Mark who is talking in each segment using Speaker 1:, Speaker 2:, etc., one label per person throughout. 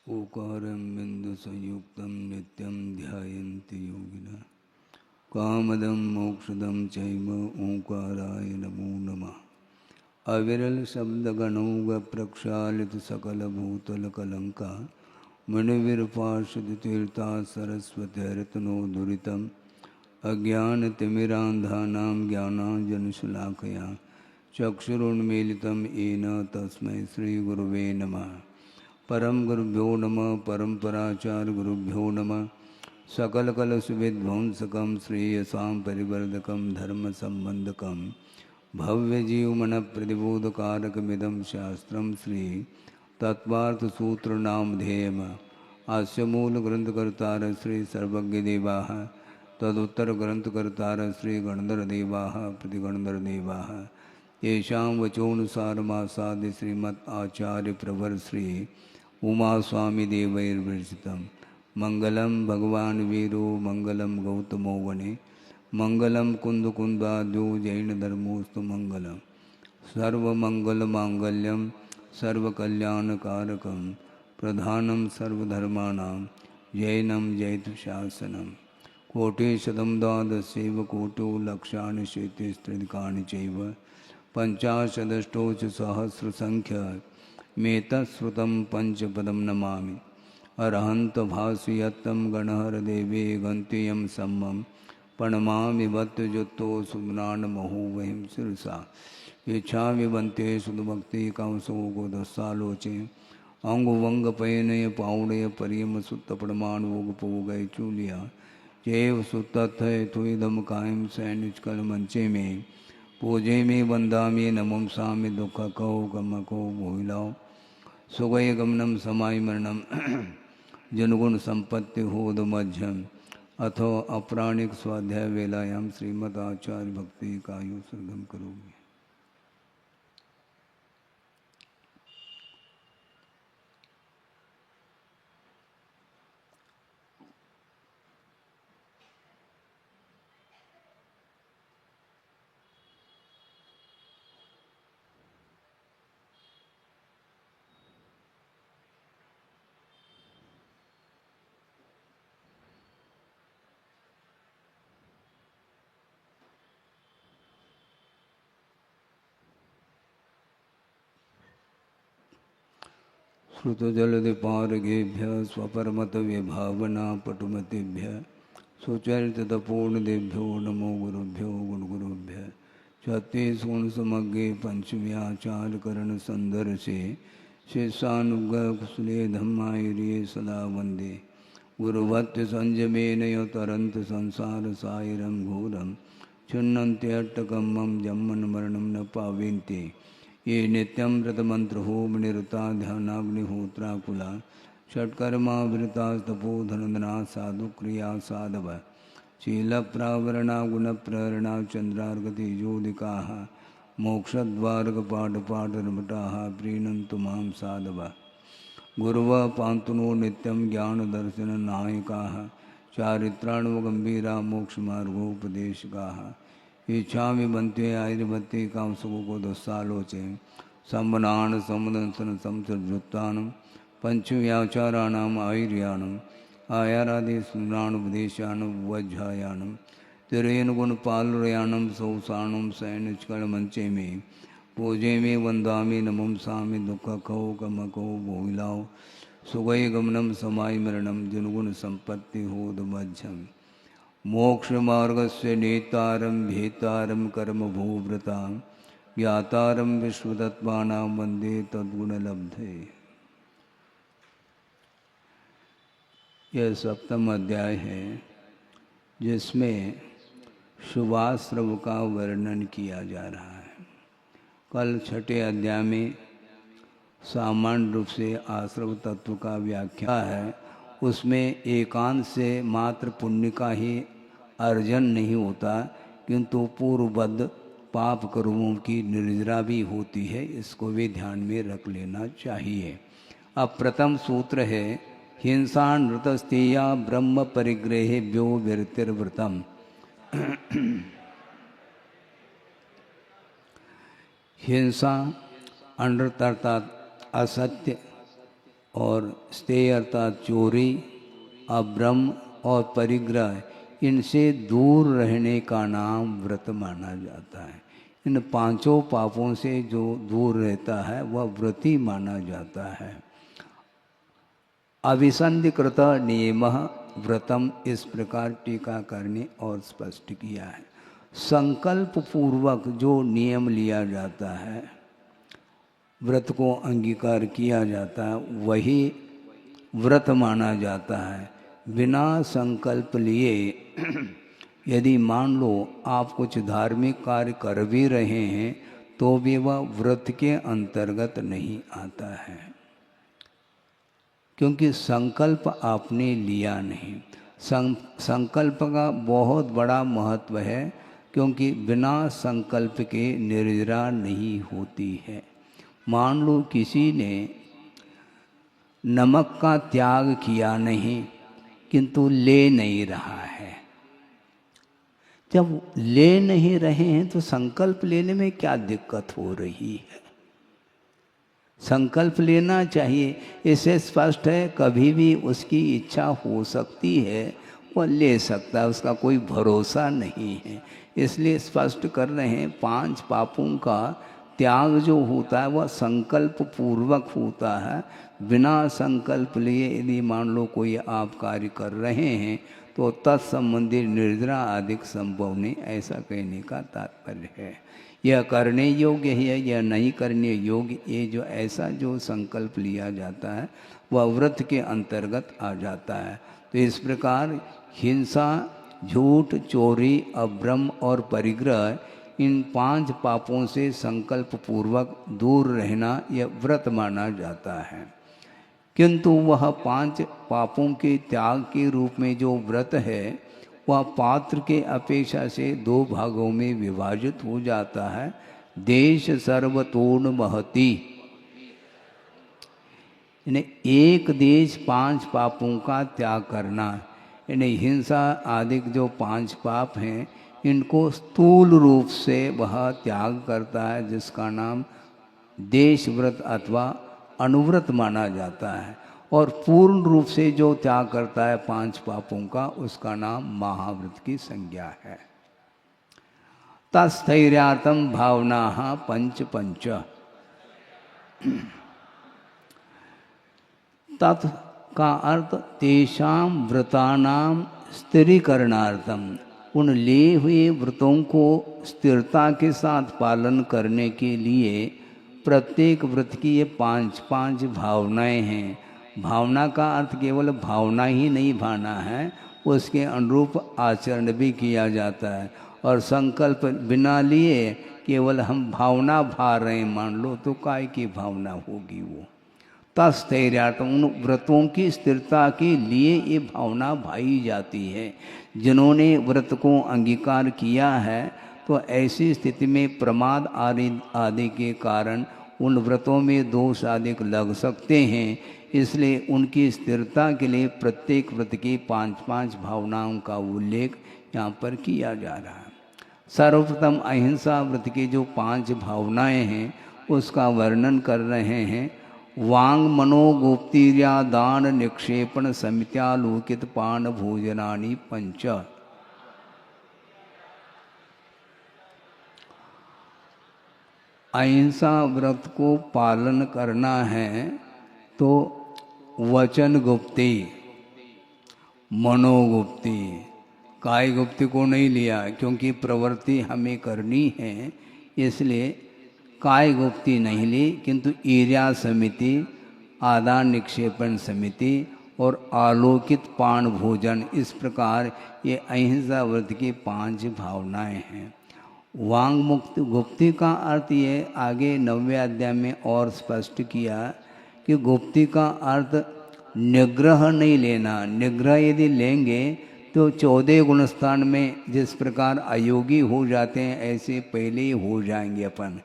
Speaker 1: ओकारं बिन्दुसंयुक्तं नित्यं ध्यायन्ति योगिनः कामदं मोक्षदं चैव ओंकाराय नमो नमः। अविरल शब्दगणौग प्रक्षालित सकलभूतलकलङ्का मणिविरपार्षदतीर्था सरस्वतीर्तनोद्धुरितम् अज्ञानतिमिरान्धानां ज्ञानाञ्जनशलाकया चक्षुरुन्मीलितं येन तस्मै श्रीगुरुवे नमः। परम गुरुभ्यो नमः परम्पराचार्यगुरुभ्यो नमः। सकलकलशविध्वंसकं श्रेयसां परिवर्धकं धर्मसम्बन्धकं भव्यजीवमनप्रतिबोधकारकमिदं शास्त्रं श्री तत्त्वार्थसूत्रनामधेयम्। अस्य मूलग्रन्थकर्तार श्री सर्वज्ञदेवाः तदुत्तरग्रन्थकर्तार श्री गणधरदेवाः प्रतिगणधरदेवाः येषां वचोनुसारमासाद्य श्रीमद् आचार्यप्रवर श्री उमास्वामिदेवैर्विरचितं मंगलम भगवान वीरो मंगलम गौतमो वने मंगलम कुंदकुंदाद्यो जैन धर्मोस्तु मंगलम सर्वमंगलमांगल्यम सर्वकल्याणकारकम प्रधानम सर्वधर्माणां जैनम जैत शासनम कोटिशतं द्वादशैव कोटो लक्षाणि शेतिस्त्रिकाणि चैव पंचाशदष्टोच सहस्रसंख्य मेतश्रुतं पंचपदं नमामि। अरहंत भासयत्तं गणहर देवे गन्त्ययं सम्मं प्रणमामि भक्तजुत्तो सुम्नानमहो वहिं शिरसा इच्छामि बन्ते सुदभक्ति कंसो गोदस्सालोचे अंगुवंगपयनय पावड़य परियम सुत्तपड़मान वोगपोगय चूलिया जैव सुत्तथय तुइदम कायम सैनिचकल मंचे में पूजे में वंदामि नमं सामि दुख कहो गम को भोइलाओ सुगय गमनम समाय मरणम जनगुण संपत्ति होद मध्यम अथो अपराणिक स्वाध्याय वेलायाम श्रीमद आचार्य भक्ति कायु सर्गम करोगे। श्रुतजलदिपारगेभ्य स्वपरमत विभावना पटुमतिभ्य सुचरितपूर्णदेभ्यो नमो गुरुभ्यो गुरुगुरुभ्य छत्तीस गुण समग्रे पंचम्याचारकरण संदर्शे शेषानुग्रह कुशले धम्मायुर्ये सदा वंदे गुरुभक्ति संयमेन तरंत संसार सायरम घोरम छिन्नन्त्यट्टकं मम जन्मन मरणं न पावेन्ते ये नित्यं व्रतमंत्रहोम निरता ध्यानाग्निहोत्राकुला षट्कर्मावृतास्तपोधनदना साधुक्रिया साधव शीलप्रावरणा गुणप्रहरणा चंद्रार्गतिजोदिकाः मोक्षद्वारकपाठपाठरमटाः प्रीणन्तु मां साधव गुरुवः पान्तुनो नित्यं ज्ञानदर्शननायकाः चारित्राणवगम्भीरा मोक्षमार्गोपदेशकाः इच्छामि बन्ते आयुर्भत्ते कामसुखो को दस्सालोचे सम्मनान समुदंसन संसर्जुत्तानं पंचव्याचाराणाम् आयुर्यानम् आयारादि स्मृणानुपदेशानं वज्झायानं तिरेन गुणपालुरयानं सौसानं सैनिचकलमंचे में पूजे में वंदामि नमं सामि दुःखको कमको भोइलाओ सुगय गमनम समाय मरणम जनगुण संपत्ति होद मध्यम मोक्ष मार्गस्य नेतारं भेतारं कर्म भूव्रतां ज्ञातारं विश्वतत्त्वानां वन्दे तद्गुणलब्धे। यह सप्तम अध्याय है जिसमें शुभाश्रव का वर्णन किया जा रहा है। कल छठे अध्याय में सामान्य रूप से आश्रव तत्व का व्याख्या है। उसमें एकांत से मात्र पुण्य का ही अर्जन नहीं होता किंतु पूर्वबद्ध पाप कर्मों की निर्जरा भी होती है। इसको भी ध्यान में रख लेना चाहिए। अब प्रथम सूत्र है हिंसा नृतस्तेया ब्रह्म परिग्रहेभ्यो विरतिर्व्रतम। हिंसा अनृत अर्थात असत्य और स्तेय अर्थात चोरी, अभ्रम और परिग्रह, इनसे दूर रहने का नाम व्रत माना जाता है। इन पांचों पापों से जो दूर रहता है वह व्रती माना जाता है। अभिसंधिकृत नियमः व्रतम, इस प्रकार टीकाकार ने और स्पष्ट किया है। संकल्प पूर्वक जो नियम लिया जाता है, व्रत को अंगीकार किया जाता है, वही व्रत माना जाता है। बिना संकल्प लिए यदि मान लो आप कुछ धार्मिक कार्य कर भी रहे हैं तो भी वह व्रत के अंतर्गत नहीं आता है, क्योंकि संकल्प आपने लिया नहीं। संकल्प का बहुत बड़ा महत्व है, क्योंकि बिना संकल्प के निर्जरा नहीं होती है। मान लो किसी ने नमक का त्याग किया नहीं, किंतु ले नहीं रहा है। जब ले नहीं रहे हैं तो संकल्प लेने में क्या दिक्कत हो रही है? संकल्प लेना चाहिए, इससे स्पष्ट है कभी भी उसकी इच्छा हो सकती है, वह ले सकता है, उसका कोई भरोसा नहीं है। इसलिए स्पष्ट कर रहे हैं, 5 पापों का त्याग जो होता है वह संकल्प पूर्वक होता है। बिना संकल्प लिए यदि मान लो कोई आप कार्य कर रहे हैं तो तत्संबंधी निर्जरा आदि संभव नहीं, ऐसा कहने का तात्पर्य है। यह करने योग्य है, यह नहीं करने योग्य, ये जो ऐसा जो संकल्प लिया जाता है वह व्रत के अंतर्गत आ जाता है। तो इस प्रकार हिंसा, झूठ, चोरी, अभ्रम और परिग्रह, इन 5 पापों से संकल्प पूर्वक दूर रहना यह व्रत माना जाता है। किंतु वह 5 पापों के त्याग के रूप में जो व्रत है वह पात्र के अपेक्षा से 2 भागों में विभाजित हो जाता है। देश सर्वतोन महति, यानी एक देश 5 पापों का त्याग करना, यानी हिंसा आदि जो 5 पाप हैं इनको स्थूल रूप से वह त्याग करता है, जिसका नाम देश व्रत अथवा अनुव्रत माना जाता है। और पूर्ण रूप से जो त्याग करता है 5 पापों का, उसका नाम महाव्रत की संज्ञा है। तस्थैर्यार्थम भावना पंच पंच, तत् का अर्थ तेषाम व्रतानाम स्थिरीकरणार्थम, उन लिए हुए व्रतों को स्थिरता के साथ पालन करने के लिए प्रत्येक व्रत की ये 5 भावनाएं हैं। भावना का अर्थ केवल भावना ही नहीं भाना है, उसके अनुरूप आचरण भी किया जाता है। और संकल्प बिना लिए केवल हम भावना भा रहे हैं मान लो, तो काय की भावना होगी वो। तस्थैर्यार्थम, उन व्रतों की स्थिरता के लिए ये भावना भाई जाती है। जिन्होंने व्रत को अंगीकार किया है तो ऐसी स्थिति में प्रमाद आदि के कारण उन व्रतों में दोष आदि लग सकते हैं। इसलिए उनकी स्थिरता के लिए प्रत्येक व्रत की 5 भावनाओं का उल्लेख यहाँ पर किया जा रहा है। सर्वप्रथम अहिंसा व्रत की जो 5 भावनाएं हैं उसका वर्णन कर रहे हैं। वांग मनोगुप्तिर्या दान निक्षेपण समित्यालोकित पान भोजनानि 5। अहिंसा व्रत को पालन करना है तो वचन गुप्ति, मनोगुप्ति, काय गुप्ति को नहीं लिया, क्योंकि प्रवृत्ति हमें करनी है इसलिए काय गुप्ति नहीं ली, किंतु ईर्या समिति, आदान निक्षेपण समिति और आलोकित पान भोजन, इस प्रकार ये अहिंसा व्रत की 5 भावनाएं हैं। वांग मुक्त गुप्ति का अर्थ ये आगे 9वें अध्याय में और स्पष्ट किया कि गुप्ति का अर्थ निग्रह नहीं लेना। निग्रह यदि लेंगे तो 14 गुणस्थान में जिस प्रकार अयोगी हो जाते हैं ऐसे पहले ही हो जाएंगे अपन।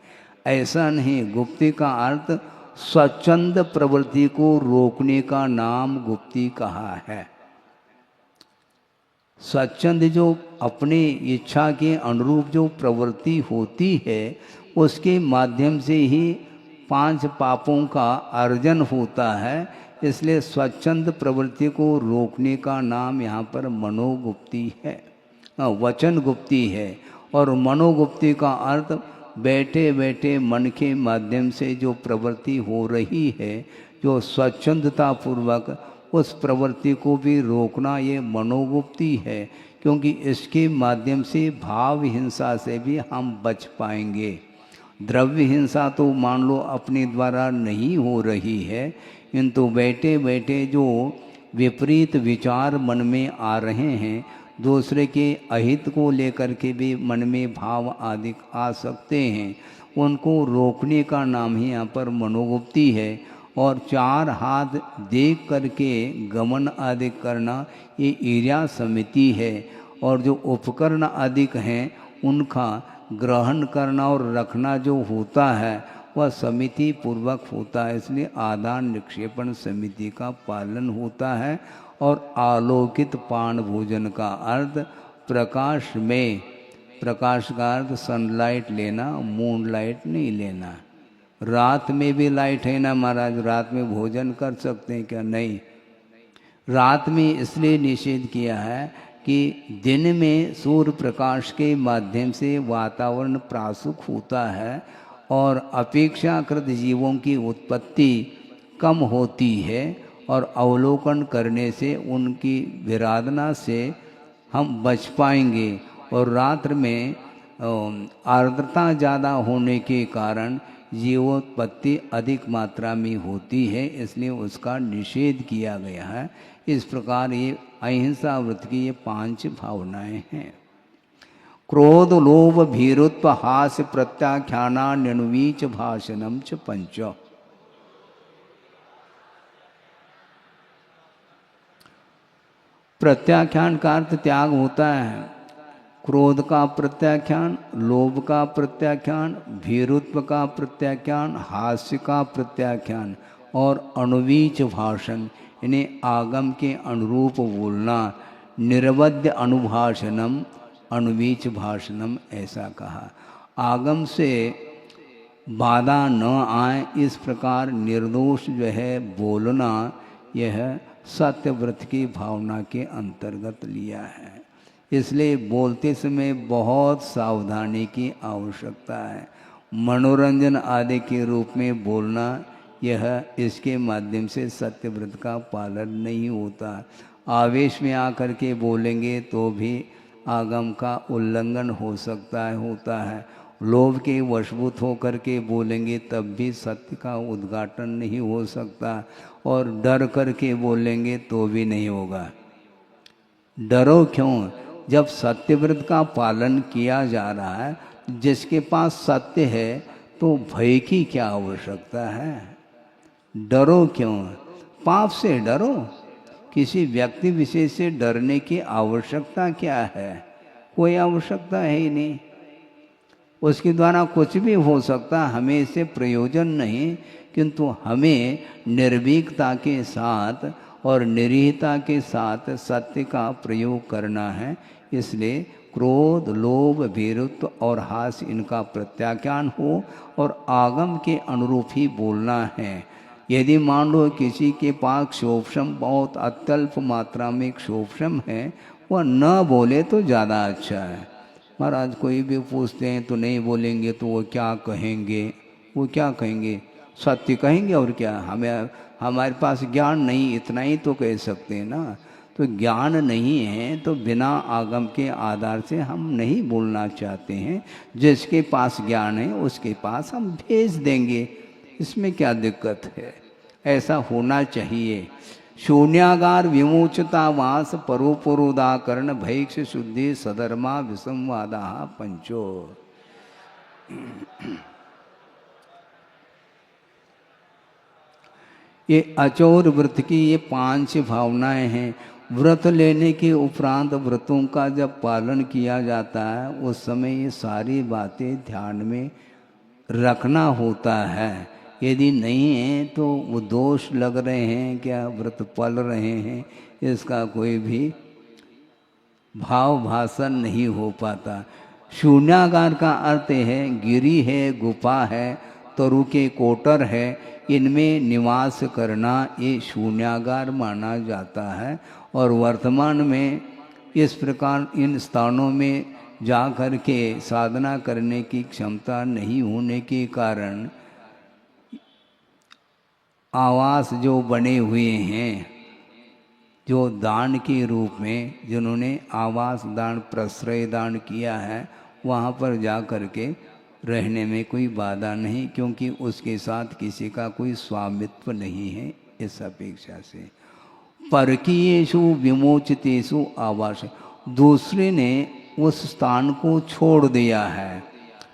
Speaker 1: ऐसा नहीं, गुप्ति का अर्थ स्वच्छंद प्रवृत्ति को रोकने का नाम गुप्ति कहा है। स्वच्छंद जो अपनी इच्छा के अनुरूप जो प्रवृत्ति होती है उसके माध्यम से ही 5 पापों का अर्जन होता है। इसलिए स्वच्छंद प्रवृत्ति को रोकने का नाम यहाँ पर मनोगुप्ति है, वचन गुप्ति है। और मनोगुप्ति का अर्थ बैठे बैठे मन के माध्यम से जो प्रवृत्ति हो रही है, जो स्वच्छंदता पूर्वक उस प्रवृत्ति को भी रोकना, ये मनोगुप्ति है। क्योंकि इसके माध्यम से भाव हिंसा से भी हम बच पाएंगे। द्रव्य हिंसा तो मान लो अपने द्वारा नहीं हो रही है, किंतु बैठे बैठे जो विपरीत विचार मन में आ रहे हैं, दूसरे के अहित को लेकर के भी मन में भाव आदि आ सकते हैं, उनको रोकने का नाम ही यहाँ पर मनोगुप्ति है। और चार हाथ देख करके गमन आदि करना ये ईर्ष्या समिति है। और जो उपकरण अधिक हैं उनका ग्रहण करना और रखना जो होता है वह समिति पूर्वक होता है, इसलिए आदान निक्षेपण समिति का पालन होता है। और आलोकित पान भोजन का अर्थ प्रकाश में, प्रकाश का अर्थ सनलाइट लेना, मून लाइट नहीं लेना। रात में भी लाइट है ना महाराज, रात में भोजन कर सकते हैं क्या? नहीं। रात में इसलिए निषेध किया है कि दिन में सूर्य प्रकाश के माध्यम से वातावरण प्रासुक होता है और अपेक्षाकृत जीवों की उत्पत्ति कम होती है, और अवलोकन करने से उनकी विराधना से हम बच पाएंगे। और रात्र में आर्द्रता ज़्यादा होने के कारण जीवोत्पत्ति अधिक मात्रा में होती है, इसलिए उसका निषेध किया गया है। इस प्रकार ये अहिंसा व्रत की ये 5 भावनाएं हैं। क्रोध लोभ भीरुत्व हास्य प्रत्याख्याना निर्वीच भाषणम च पंच। प्रत्याख्यान का अर्थ त्याग होता है। क्रोध का प्रत्याख्यान, लोभ का प्रत्याख्यान, भीरुत्व का प्रत्याख्यान, हास्य का प्रत्याख्यान और अणुवीच भाषण, इन्हें आगम के अनुरूप बोलना। निर्वध्य अनुभाषणम अणुवीच भाषणम ऐसा कहा। आगम से बाधा न आए इस प्रकार निर्दोष जो है बोलना, यह सत्यव्रत की भावना के अंतर्गत लिया है। इसलिए बोलते समय बहुत सावधानी की आवश्यकता है। मनोरंजन आदि के रूप में बोलना, यह इसके माध्यम से सत्यव्रत का पालन नहीं होता। आवेश में आकर के बोलेंगे तो भी आगम का उल्लंघन हो सकता है, होता है। लोभ के वशभूत होकर के बोलेंगे तब भी सत्य का उद्घाटन नहीं हो सकता, और डर करके बोलेंगे तो भी नहीं होगा। डरो क्यों? जब सत्यव्रत का पालन किया जा रहा है, जिसके पास सत्य है तो भय की क्या आवश्यकता है? डरो क्यों? पाप से डरो, किसी व्यक्ति विशेष से डरने की आवश्यकता क्या है? कोई आवश्यकता है ही नहीं। उसके द्वारा कुछ भी हो सकता, हमें इससे प्रयोजन नहीं, किंतु हमें निर्भीकता के साथ और निरीहता के साथ सत्य का प्रयोग करना है। इसलिए क्रोध लोभ भीरुत्व और हास्य इनका प्रत्याख्यान हो और आगम के अनुरूप ही बोलना है। यदि मान लो किसी के पास क्षोभशम बहुत अत्यल्प मात्रा में क्षोभशम है, वह न बोले तो ज़्यादा अच्छा है। महाराज कोई भी पूछते हैं तो नहीं बोलेंगे तो वो क्या कहेंगे? वो क्या कहेंगे? सत्य कहेंगे और क्या? हमें हमारे पास ज्ञान नहीं, इतना ही तो कह सकते हैं ना। तो ज्ञान नहीं है तो बिना आगम के आधार से हम नहीं बोलना चाहते हैं। जिसके पास ज्ञान है उसके पास हम भेज देंगे, इसमें क्या दिक्कत है? ऐसा होना चाहिए। शून्यागार विमोचता वास परोपरोदाकरण भैक्ष शुद्धि सधर्मा विसंवादा पंचो। ये अचौर व्रत की ये 5 भावनाएं हैं। व्रत लेने के उपरांत व्रतों का जब पालन किया जाता है उस समय ये सारी बातें ध्यान में रखना होता है। यदि नहीं है तो वो दोष लग रहे हैं क्या, व्रत पल रहे हैं, इसका कोई भी भाव भाषण नहीं हो पाता। शून्यागार का अर्थ है गिरी है, गुफा है, तरु के कोटर है, इनमें निवास करना ये शून्यागार माना जाता है। और वर्तमान में इस प्रकार इन स्थानों में जा कर के साधना करने की क्षमता नहीं होने के कारण आवास जो बने हुए हैं, जो दान के रूप में जिन्होंने आवास दान प्रश्रय दान किया है, वहाँ पर जा कर के रहने में कोई बाधा नहीं, क्योंकि उसके साथ किसी का कोई स्वामित्व नहीं है। इस अपेक्षा से परकीयेषु विमोचितेषु आवास, दूसरे ने उस स्थान को छोड़ दिया है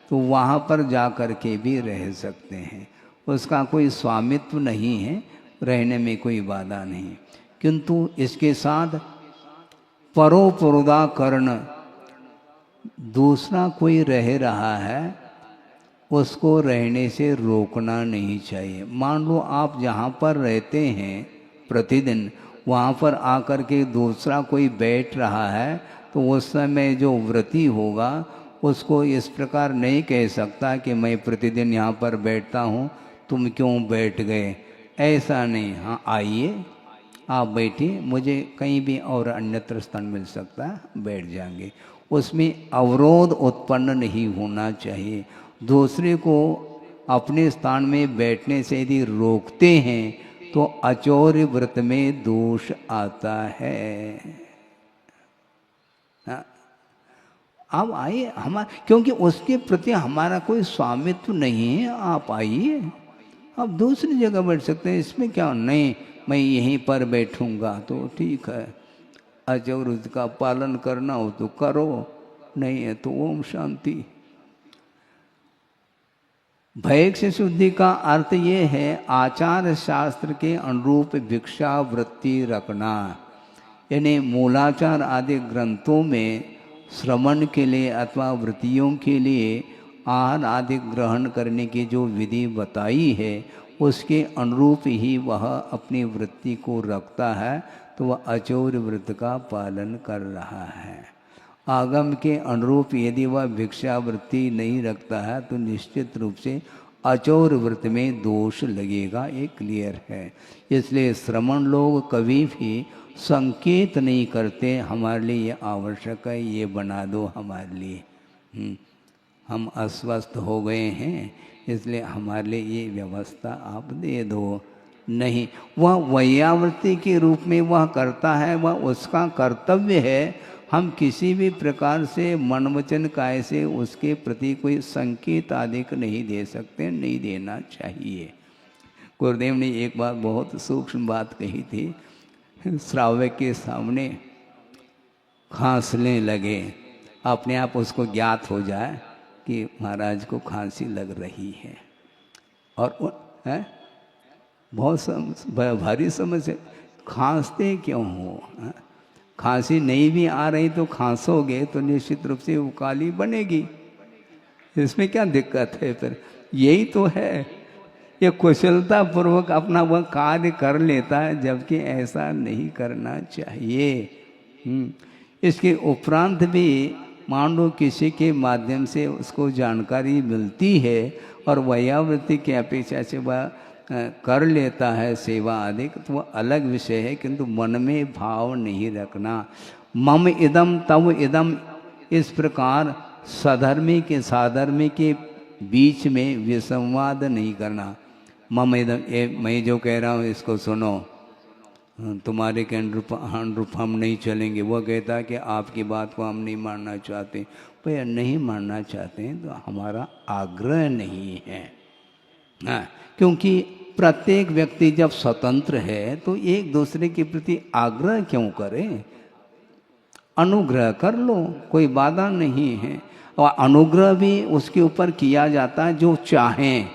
Speaker 1: तो वहाँ पर जा कर के भी रह सकते हैं, उसका कोई स्वामित्व नहीं है, रहने में कोई बाधा नहीं। किंतु इसके साथ परोपरोधाकरण, दूसरा कोई रह रहा है उसको रहने से रोकना नहीं चाहिए। मान लो आप जहाँ पर रहते हैं प्रतिदिन, वहाँ पर आकर के दूसरा कोई बैठ रहा है तो उस समय जो व्रती होगा उसको इस प्रकार नहीं कह सकता कि मैं प्रतिदिन यहाँ पर बैठता हूँ, तुम क्यों बैठ गए, ऐसा नहीं। हाँ आइए, आप बैठिए, मुझे कहीं भी और अन्यत्र स्थान मिल सकता है, बैठ जाएंगे। उसमें अवरोध उत्पन्न नहीं होना चाहिए। दूसरे को अपने स्थान में बैठने से यदि रोकते हैं तो अचौर्य व्रत में दोष आता है। हाँ, आप आइए, क्योंकि उसके प्रति हमारा कोई स्वामित्व नहीं है, आप आइए, आप दूसरी जगह बैठ सकते हैं, इसमें क्या। नहीं मैं यहीं पर बैठूंगा तो ठीक है, अचौर का पालन करना हो तो करो, नहीं है तो ओम शांति। भय से शुद्धि का अर्थ ये है आचार शास्त्र के अनुरूप भिक्षा वृत्ति रखना, यानी मूलाचार आदि ग्रंथों में श्रवण के लिए अथवा वृत्तियों के लिए आहार आदि ग्रहण करने की जो विधि बताई है उसके अनुरूप ही वह अपनी वृत्ति को रखता है, तो वह अचौर व्रत का पालन कर रहा है। आगम के अनुरूप यदि वह भिक्षा वृत्ति नहीं रखता है तो निश्चित रूप से अचौर व्रत में दोष लगेगा, ये क्लियर है। इसलिए श्रमण लोग कभी भी संकेत नहीं करते हमारे लिए ये आवश्यक है, ये बना दो हमारे लिए, हम अस्वस्थ हो गए हैं इसलिए हमारे लिए ये व्यवस्था आप दे दो। नहीं, वह वैयावृत्ति के रूप में वह करता है, वह उसका कर्तव्य है। हम किसी भी प्रकार से मन वचन काय से उसके प्रति कोई संकेत आदि नहीं दे सकते, नहीं देना चाहिए। गुरुदेव ने एक बार बहुत सूक्ष्म बात कही थी, श्रावक के सामने खांसने लगे, अपने आप उसको ज्ञात हो जाए कि महाराज को खांसी लग रही है, और है बहुत भारी समस्या, खांसते क्यों हो, खांसी नहीं भी आ रही तो खांसोगे तो निश्चित रूप से वो काली बनेगी, इसमें क्या दिक्कत है। फिर यही तो है, ये कुशलता पूर्वक अपना वह कार्य कर लेता है, जबकि ऐसा नहीं करना चाहिए। इसके उपरांत भी मान लो किसी के माध्यम से उसको जानकारी मिलती है और वैयावृत्ति की अपेक्षा से वह कर लेता है सेवा आदि, तो वह अलग विषय है, किंतु मन में भाव नहीं रखना। मम इदम तव इदम, इस प्रकार सधर्मी के साधर्मी के बीच में विसंवाद नहीं करना। मम इदम, मैं जो कह रहा हूँ इसको सुनो, तुम्हारे के अनुरूप हम नहीं चलेंगे। वो कहता है कि आपकी बात को हम नहीं मानना चाहते। भैया नहीं मानना चाहते हैं तो हमारा आग्रह नहीं है, हाँ, क्योंकि प्रत्येक व्यक्ति जब स्वतंत्र है तो एक दूसरे के प्रति आग्रह क्यों करें, अनुग्रह कर लो, कोई बाधा नहीं है। और अनुग्रह भी उसके ऊपर किया जाता है जो चाहें,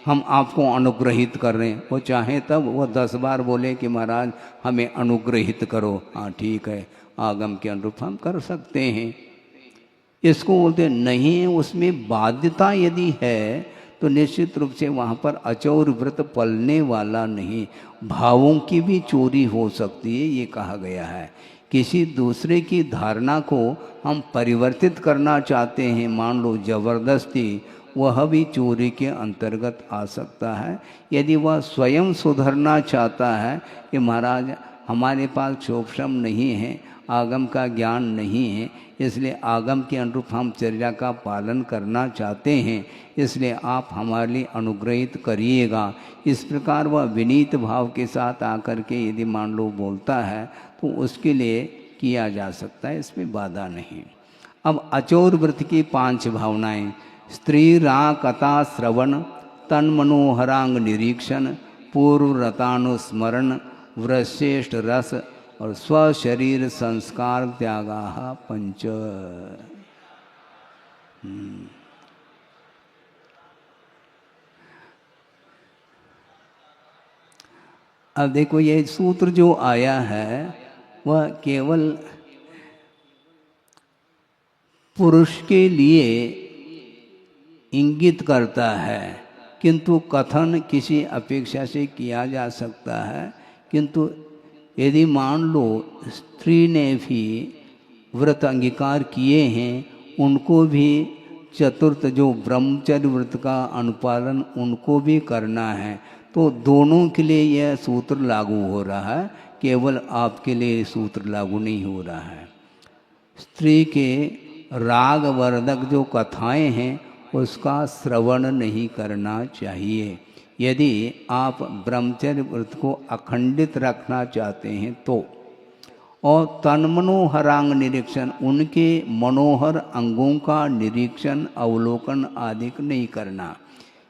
Speaker 1: हम आपको अनुग्रहित कर रहे हैं, वो चाहे तब वो 10 बार बोले कि महाराज हमें अनुग्रहित करो, हाँ ठीक है, आगम के अनुरूप हम कर सकते हैं। इसको बोलते नहीं, उसमें बाध्यता यदि है तो निश्चित रूप से वहाँ पर अचौर व्रत पलने वाला नहीं, भावों की भी चोरी हो सकती है, ये कहा गया है। किसी दूसरे की धारणा को हम परिवर्तित करना चाहते हैं, मान लो जबरदस्ती, वह भी चोरी के अंतर्गत आ सकता है। यदि वह स्वयं सुधरना चाहता है कि महाराज हमारे पास क्षोभशम नहीं है, आगम का ज्ञान नहीं है, इसलिए आगम के अनुरूप हम चर्या का पालन करना चाहते हैं, इसलिए आप हमारे लिए अनुग्रहित करिएगा, इस प्रकार वह विनीत भाव के साथ आकर के यदि मान लो बोलता है तो उसके लिए किया जा सकता है, इसमें बाधा नहीं। अब अचौर व्रत की 5 भावनाएं: स्त्री राकता श्रवण, तन मनोहरांग निरीक्षण, पूर्व रतानुस्मरण, व्रश्रेष्ठ रस और स्वशरीर संस्कार त्यागा 5। अब देखो ये सूत्र जो आया है वह केवल पुरुष के लिए इंगित करता है, किंतु कथन किसी अपेक्षा से किया जा सकता है। किंतु यदि मान लो स्त्री ने भी व्रत अंगीकार किए हैं, उनको भी चतुर्थ जो ब्रह्मचर्य व्रत का अनुपालन उनको भी करना है, तो दोनों के लिए यह सूत्र लागू हो रहा है, केवल आपके लिए सूत्र लागू नहीं हो रहा है। स्त्री के राग वर्धक जो कथाएं हैं उसका श्रवण नहीं करना चाहिए। यदि आप ब्रह्मचर्य व्रत को अखंडित रखना चाहते हैं तो, और तन मनोहरांग निरीक्षण, उनके मनोहर अंगों का निरीक्षण अवलोकन आदि नहीं करना।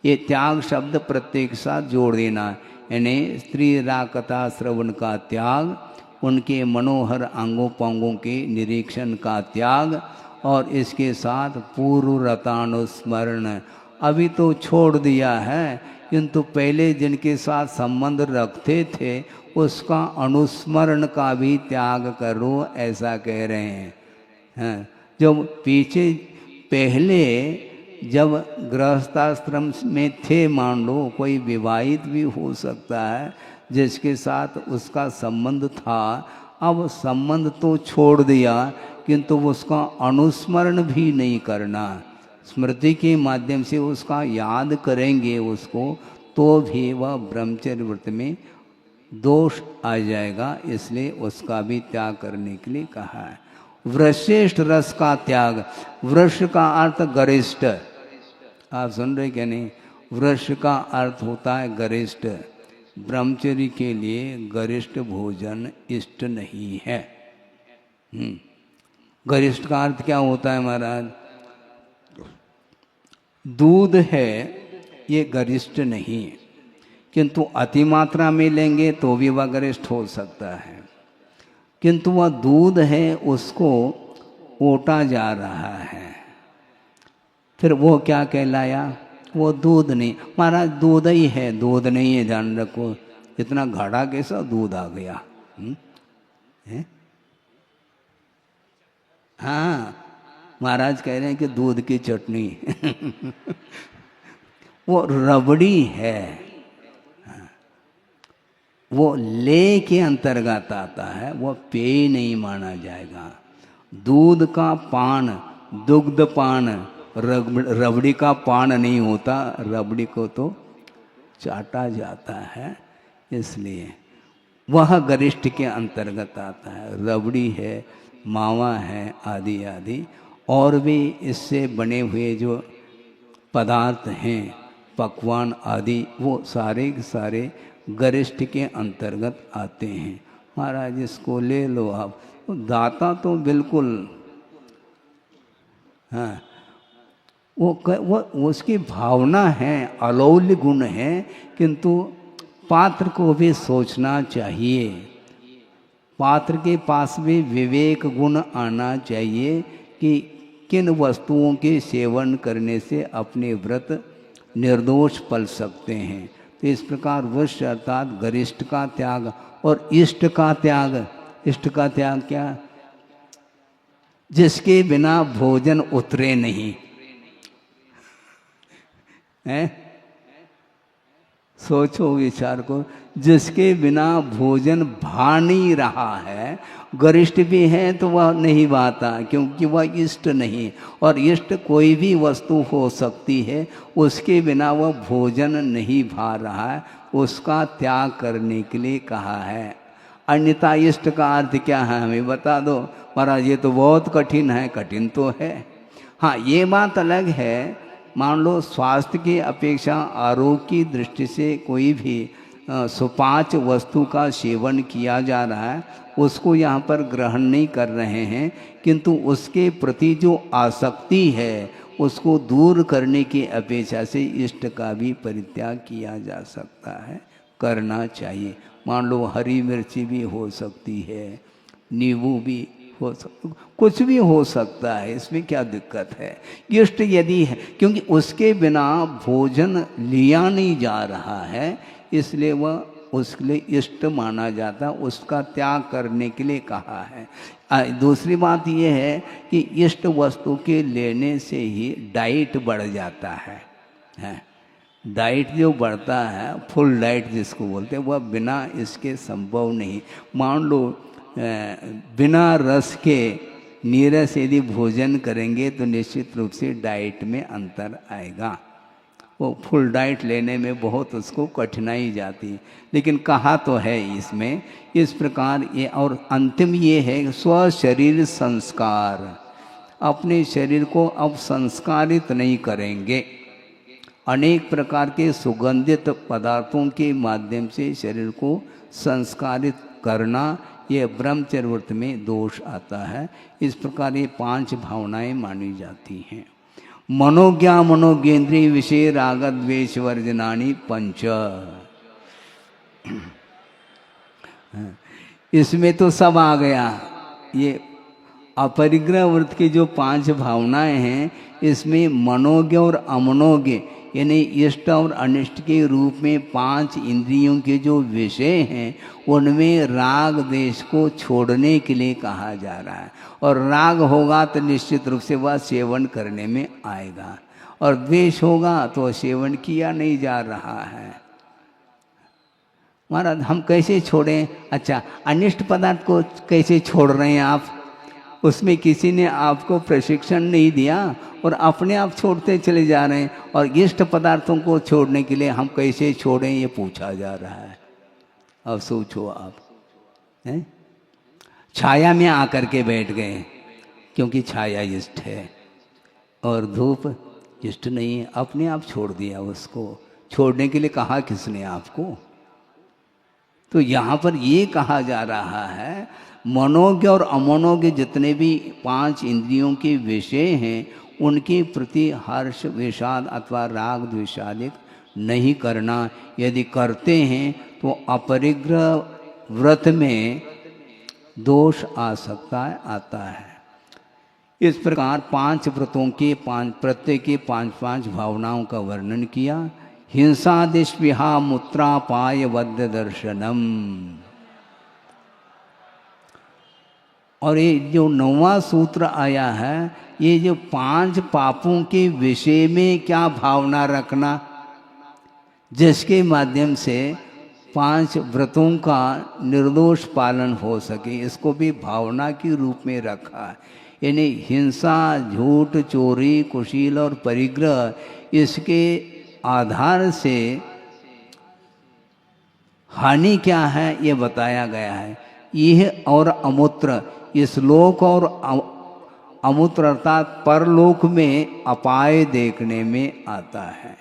Speaker 1: ये त्याग शब्द प्रत्येक साथ जोड़ देना, यानी स्त्री राकता श्रवण का त्याग, उनके मनोहर अंगों पंगों के निरीक्षण का त्याग, और इसके साथ पूर्व रतानुस्मरण। अभी तो छोड़ दिया है, किंतु पहले जिनके साथ संबंध रखते थे उसका अनुस्मरण का भी त्याग करो, ऐसा कह रहे हैं। जो पीछे पहले जब गृहस्थाश्रम में थे, मान लो कोई विवाहित भी हो सकता है जिसके साथ उसका संबंध था, अब संबंध तो छोड़ दिया किंतु उसका अनुस्मरण भी नहीं करना। स्मृति के माध्यम से उसका याद करेंगे उसको, तो भी वह ब्रह्मचर्य व्रत में दोष आ जाएगा, इसलिए उसका भी त्याग करने के लिए कहा है। वृश्रेष्ठ रस का त्याग, वृक्ष का अर्थ गरिष्ठ, आप सुन रहे क्या नहीं? वृक्ष का अर्थ होता है गरिष्ठ। ब्रह्मचर्य के लिए गरिष्ठ भोजन इष्ट नहीं है। गरिष्ठ का अर्थ क्या होता है महाराज? दूध है ये गरिष्ठ नहीं है, किंतु अति मात्रा में लेंगे तो भी वह गरिष्ठ हो सकता है। किंतु वह दूध है उसको ओटा जा रहा है, फिर वो क्या कहलाया? वो दूध नहीं महाराज, दूध ही है, दूध नहीं है, ध्यान रखो। इतना घड़ा कैसा दूध आ गया? हाँ, महाराज कह रहे हैं कि दूध की चटनी वो रबड़ी है, वो ले के अंतर्गत आता है, वो पेय नहीं माना जाएगा। दूध का पान, दुग्ध पान, रबड़ी का पान नहीं होता, रबड़ी को तो चाटा जाता है, इसलिए वह गरिष्ठ के अंतर्गत आता है। रबड़ी है, मावा है, आदि आदि और भी इससे बने हुए जो पदार्थ हैं, पकवान आदि, वो सारे के सारे गरिष्ठ के अंतर्गत आते हैं। महाराज इसको ले लो आप। दाता तो बिल्कुल, हाँ, वो उसकी भावना है, अलौल्य गुण है, किंतु पात्र को भी सोचना चाहिए। पात्र के पास भी विवेक गुण आना चाहिए कि किन वस्तुओं के सेवन करने से अपने व्रत निर्दोष पल सकते हैं। तो इस प्रकार वश अर्थात गरिष्ठ का त्याग और इष्ट का त्याग। इष्ट का त्याग क्या? जिसके बिना भोजन उतरे नहीं है। सोचो विचार को, जिसके बिना भोजन भा नहीं रहा है, गरिष्ठ भी है तो वह नहीं भाता, क्योंकि वह इष्ट नहीं। और इष्ट कोई भी वस्तु हो सकती है, उसके बिना वह भोजन नहीं भा रहा है, उसका त्याग करने के लिए कहा है। अन्यथा इष्ट का अर्थ क्या है हमें बता दो। महाराज ये तो बहुत कठिन है। कठिन तो है, हाँ ये बात अलग है। मान लो स्वास्थ्य की अपेक्षा आरोग्य की दृष्टि से कोई भी सुपाच्य वस्तु का सेवन किया जा रहा है, उसको यहाँ पर ग्रहण नहीं कर रहे हैं, किंतु उसके प्रति जो आसक्ति है उसको दूर करने की अपेक्षा से इष्ट का भी परित्याग किया जा सकता है, करना चाहिए। मान लो हरी मिर्ची भी हो सकती है, नींबू भी हो सकता, कुछ भी हो सकता है, इसमें क्या दिक्कत है। इष्ट यदि है, क्योंकि उसके बिना भोजन लिया नहीं जा रहा है, इसलिए वह उसके लिए इष्ट माना जाता, उसका त्याग करने के लिए कहा है। दूसरी बात यह है कि इष्ट वस्तु के लेने से ही डाइट बढ़ जाता है। डाइट जो बढ़ता है, फुल डाइट जिसको बोलते हैं, वह बिना इसके संभव नहीं। मान लो बिना रस के नीरस यदि भोजन करेंगे तो निश्चित रूप से डाइट में अंतर आएगा। वो फुल डाइट लेने में बहुत उसको कठिनाई जाती है, लेकिन कहा तो है इसमें इस प्रकार ये। और अंतिम ये है स्व शरीर संस्कार, अपने शरीर को अब संस्कारित नहीं करेंगे। अनेक प्रकार के सुगंधित पदार्थों के माध्यम से शरीर को संस्कारित करना, ये ब्रह्मचर्य व्रत में दोष आता है। इस प्रकार ये 5 भावनाएं मानी जाती हैं। मनोज्ञा मनोज्ञेन्द्रिय विषय राग द्वेष वर्जनानि 5। इसमें तो सब आ गया। ये अपरिग्रह व्रत की जो 5 भावनाएं हैं, इसमें मनोज्ञ और अमनोज्ञ यानी इष्ट और अनिष्ट के रूप में 5 इंद्रियों के जो विषय हैं, उनमें राग देश को छोड़ने के लिए कहा जा रहा है। और राग होगा तो निश्चित रूप से वह सेवन करने में आएगा, और द्वेष होगा तो सेवन किया नहीं जा रहा है। महाराज हम कैसे छोड़ें? अच्छा, अनिष्ट पदार्थ को कैसे छोड़ रहे हैं आप? उसमें किसी ने आपको प्रशिक्षण नहीं दिया और अपने आप छोड़ते चले जा रहे हैं। और इष्ट पदार्थों को छोड़ने के लिए हम कैसे छोड़ें, ये पूछा जा रहा है। अब सोचो आप, हैं? छाया में आकर के बैठ गए, क्योंकि छाया इष्ट है और धूप इष्ट नहीं है, अपने आप छोड़ दिया। उसको छोड़ने के लिए कहा किसने आपको? तो यहाँ पर ये कहा जा रहा है, मनोज्ञ और अमनोज्ञ जितने भी 5 इंद्रियों के विषय हैं, उनके प्रति हर्ष विषाद अथवा राग द्वेषादिक नहीं करना। यदि करते हैं तो अपरिग्रह व्रत में दोष आ सकता है, आता है। इस प्रकार 5 व्रतों के प्रत्येक के 5-5 भावनाओं का वर्णन किया। हिंसादिष्विहा मूत्रापाय वद्य दर्शनम। और ये जो 9वां सूत्र आया है, ये जो 5 पापों के विषय में क्या भावना रखना, जिसके माध्यम से 5 व्रतों का निर्दोष पालन हो सके, इसको भी भावना के रूप में रखा है। यानी हिंसा, झूठ, चोरी, कुशील और परिग्रह, इसके आधार से हानि क्या है ये बताया गया है। यह और अमूत्र, इस लोक और अमूत्र अर्थात परलोक में अपाय देखने में आता है।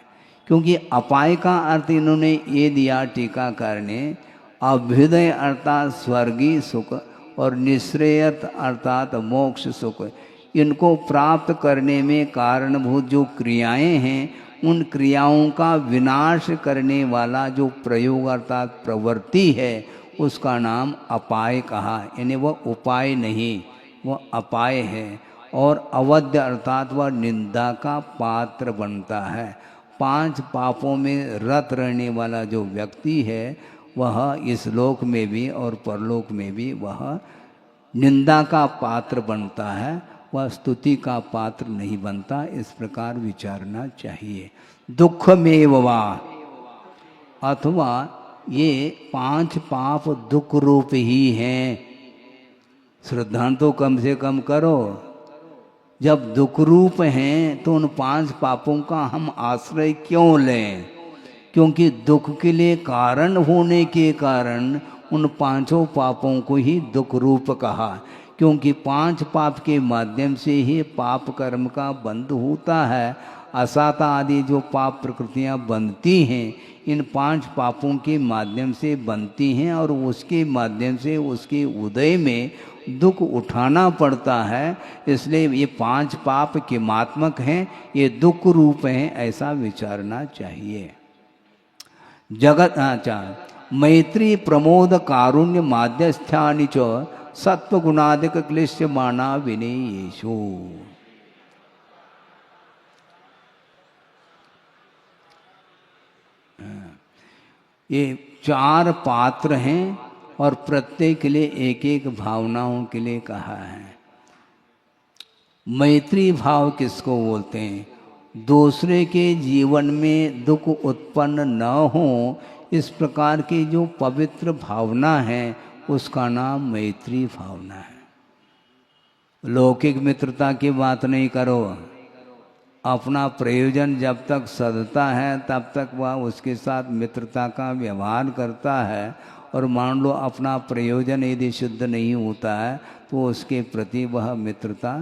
Speaker 1: क्योंकि अपाय का अर्थ इन्होंने ये दिया टीकाकार ने, अभ्युदय अर्थात स्वर्गीय सुख और निःश्रेयस अर्थात मोक्ष सुख, इनको प्राप्त करने में कारणभूत जो क्रियाएं हैं, उन क्रियाओं का विनाश करने वाला जो प्रयोग अर्थात प्रवृत्ति है, उसका नाम अपाय कहा। यानी वह उपाय नहीं, वह अपाय है। और अवध्य अर्थात वह निंदा का पात्र बनता है। 5 पापों में रत रहने वाला जो व्यक्ति है, वह इस लोक में भी और परलोक में भी वह निंदा का पात्र बनता है, वह स्तुति का पात्र नहीं बनता। इस प्रकार विचारना चाहिए। दुख में वा, अथवा ये 5 पाप दुख रूप ही हैं। श्रद्धा तो कम से कम करो। जब दुख रूप हैं तो उन 5 पापों का हम आश्रय क्यों लें? क्योंकि दुख के लिए कारण होने के कारण उन 5 पापों को ही दुख रूप कहा। क्योंकि 5 पाप के माध्यम से ही पाप कर्म का बंध होता है। असाता आदि जो पाप प्रकृतियां बनती हैं, इन 5 पापों के माध्यम से बनती हैं और उसके माध्यम से उसके उदय में दुख उठाना पड़ता है। इसलिए ये 5 पाप किमात्मक हैं, ये दुख रूप हैं, ऐसा विचारना चाहिए। जगत मैत्री प्रमोद कारुण्य माध्यस्थ्यानि च सत्वगुणादिक क्लिश्यमाना विनेयेषु। ये 4 पात्र हैं और प्रत्येक के लिए एक एक भावनाओं के लिए कहा है। मैत्री भाव किसको बोलते हैं? दूसरे के जीवन में दुख उत्पन्न न हो, इस प्रकार की जो पवित्र भावना है उसका नाम मैत्री भावना है। लौकिक मित्रता की बात नहीं करो। अपना प्रयोजन जब तक सधता है तब तक वह उसके साथ मित्रता का व्यवहार करता है, और मान लो अपना प्रयोजन यदि शुद्ध नहीं होता है तो उसके प्रति वह मित्रता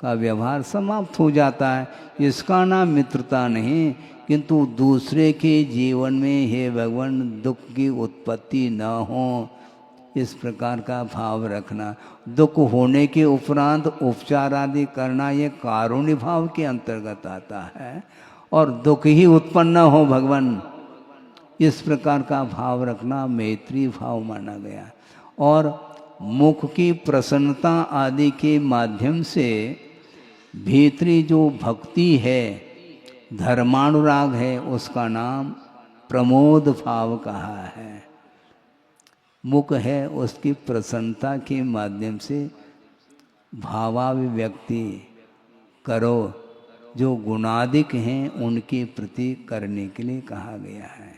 Speaker 1: का व्यवहार समाप्त हो जाता है। इसका नाम मित्रता नहीं, किंतु दूसरे के जीवन में हे भगवान दुख की उत्पत्ति न हो, इस प्रकार का भाव रखना। दुख होने के उपरांत उपचार आदि करना ये कारुण्य भाव के अंतर्गत आता है। और दुख ही उत्पन्न न हो भगवान, इस प्रकार का भाव रखना मैत्री भाव माना गया। और मुख की प्रसन्नता आदि के माध्यम से भीतरी जो भक्ति है, धर्मानुराग है, उसका नाम प्रमोद भाव कहा है। मुख है उसकी प्रसन्नता के माध्यम से भावाभिव्यक्ति करो, जो गुणादिक हैं उनके प्रति करने के लिए कहा गया है।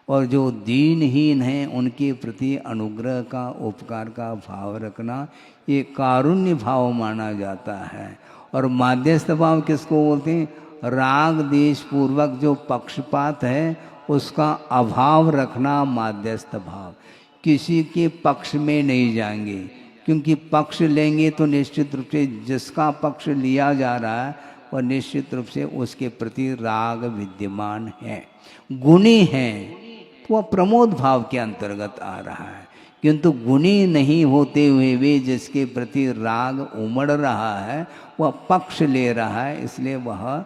Speaker 1: और जो दीनहीन हैं उनके प्रति अनुग्रह का, उपकार का भाव रखना, ये कारुण्य भाव माना जाता है। और माध्यस्थ भाव किसको बोलते हैं? राग देश पूर्वक जो पक्षपात है उसका अभाव रखना माध्यस्थ भाव। किसी के पक्ष में नहीं जाएंगे, क्योंकि पक्ष लेंगे तो निश्चित रूप से जिसका पक्ष लिया जा रहा है वह निश्चित रूप से उसके प्रति राग विद्यमान है। गुणी हैं तो वह प्रमोद भाव के अंतर्गत आ रहा है, किंतु गुणी नहीं होते हुए भी जिसके प्रति राग उमड़ रहा है वह पक्ष ले रहा है, इसलिए वह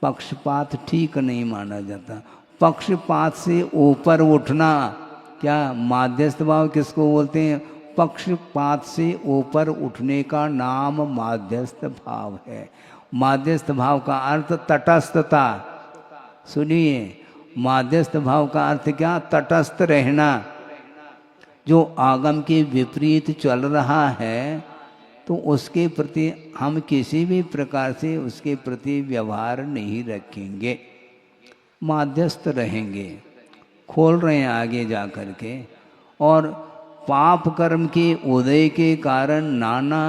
Speaker 1: पक्षपात ठीक नहीं माना जाता। पक्षपात से ऊपर उठना, क्या माध्यस्थ भाव किसको बोलते हैं? पक्षपात से ऊपर उठने का नाम माध्यस्थ भाव है। माध्यस्थ भाव का अर्थ तटस्थता। सुनिए, माध्यस्थ भाव का अर्थ क्या? तटस्थ रहना। जो आगम के विपरीत चल रहा है तो उसके प्रति हम किसी भी प्रकार से उसके प्रति व्यवहार नहीं रखेंगे, माध्यस्थ रहेंगे। खोल रहे हैं आगे जा कर के। और पाप कर्म के उदय के कारण नाना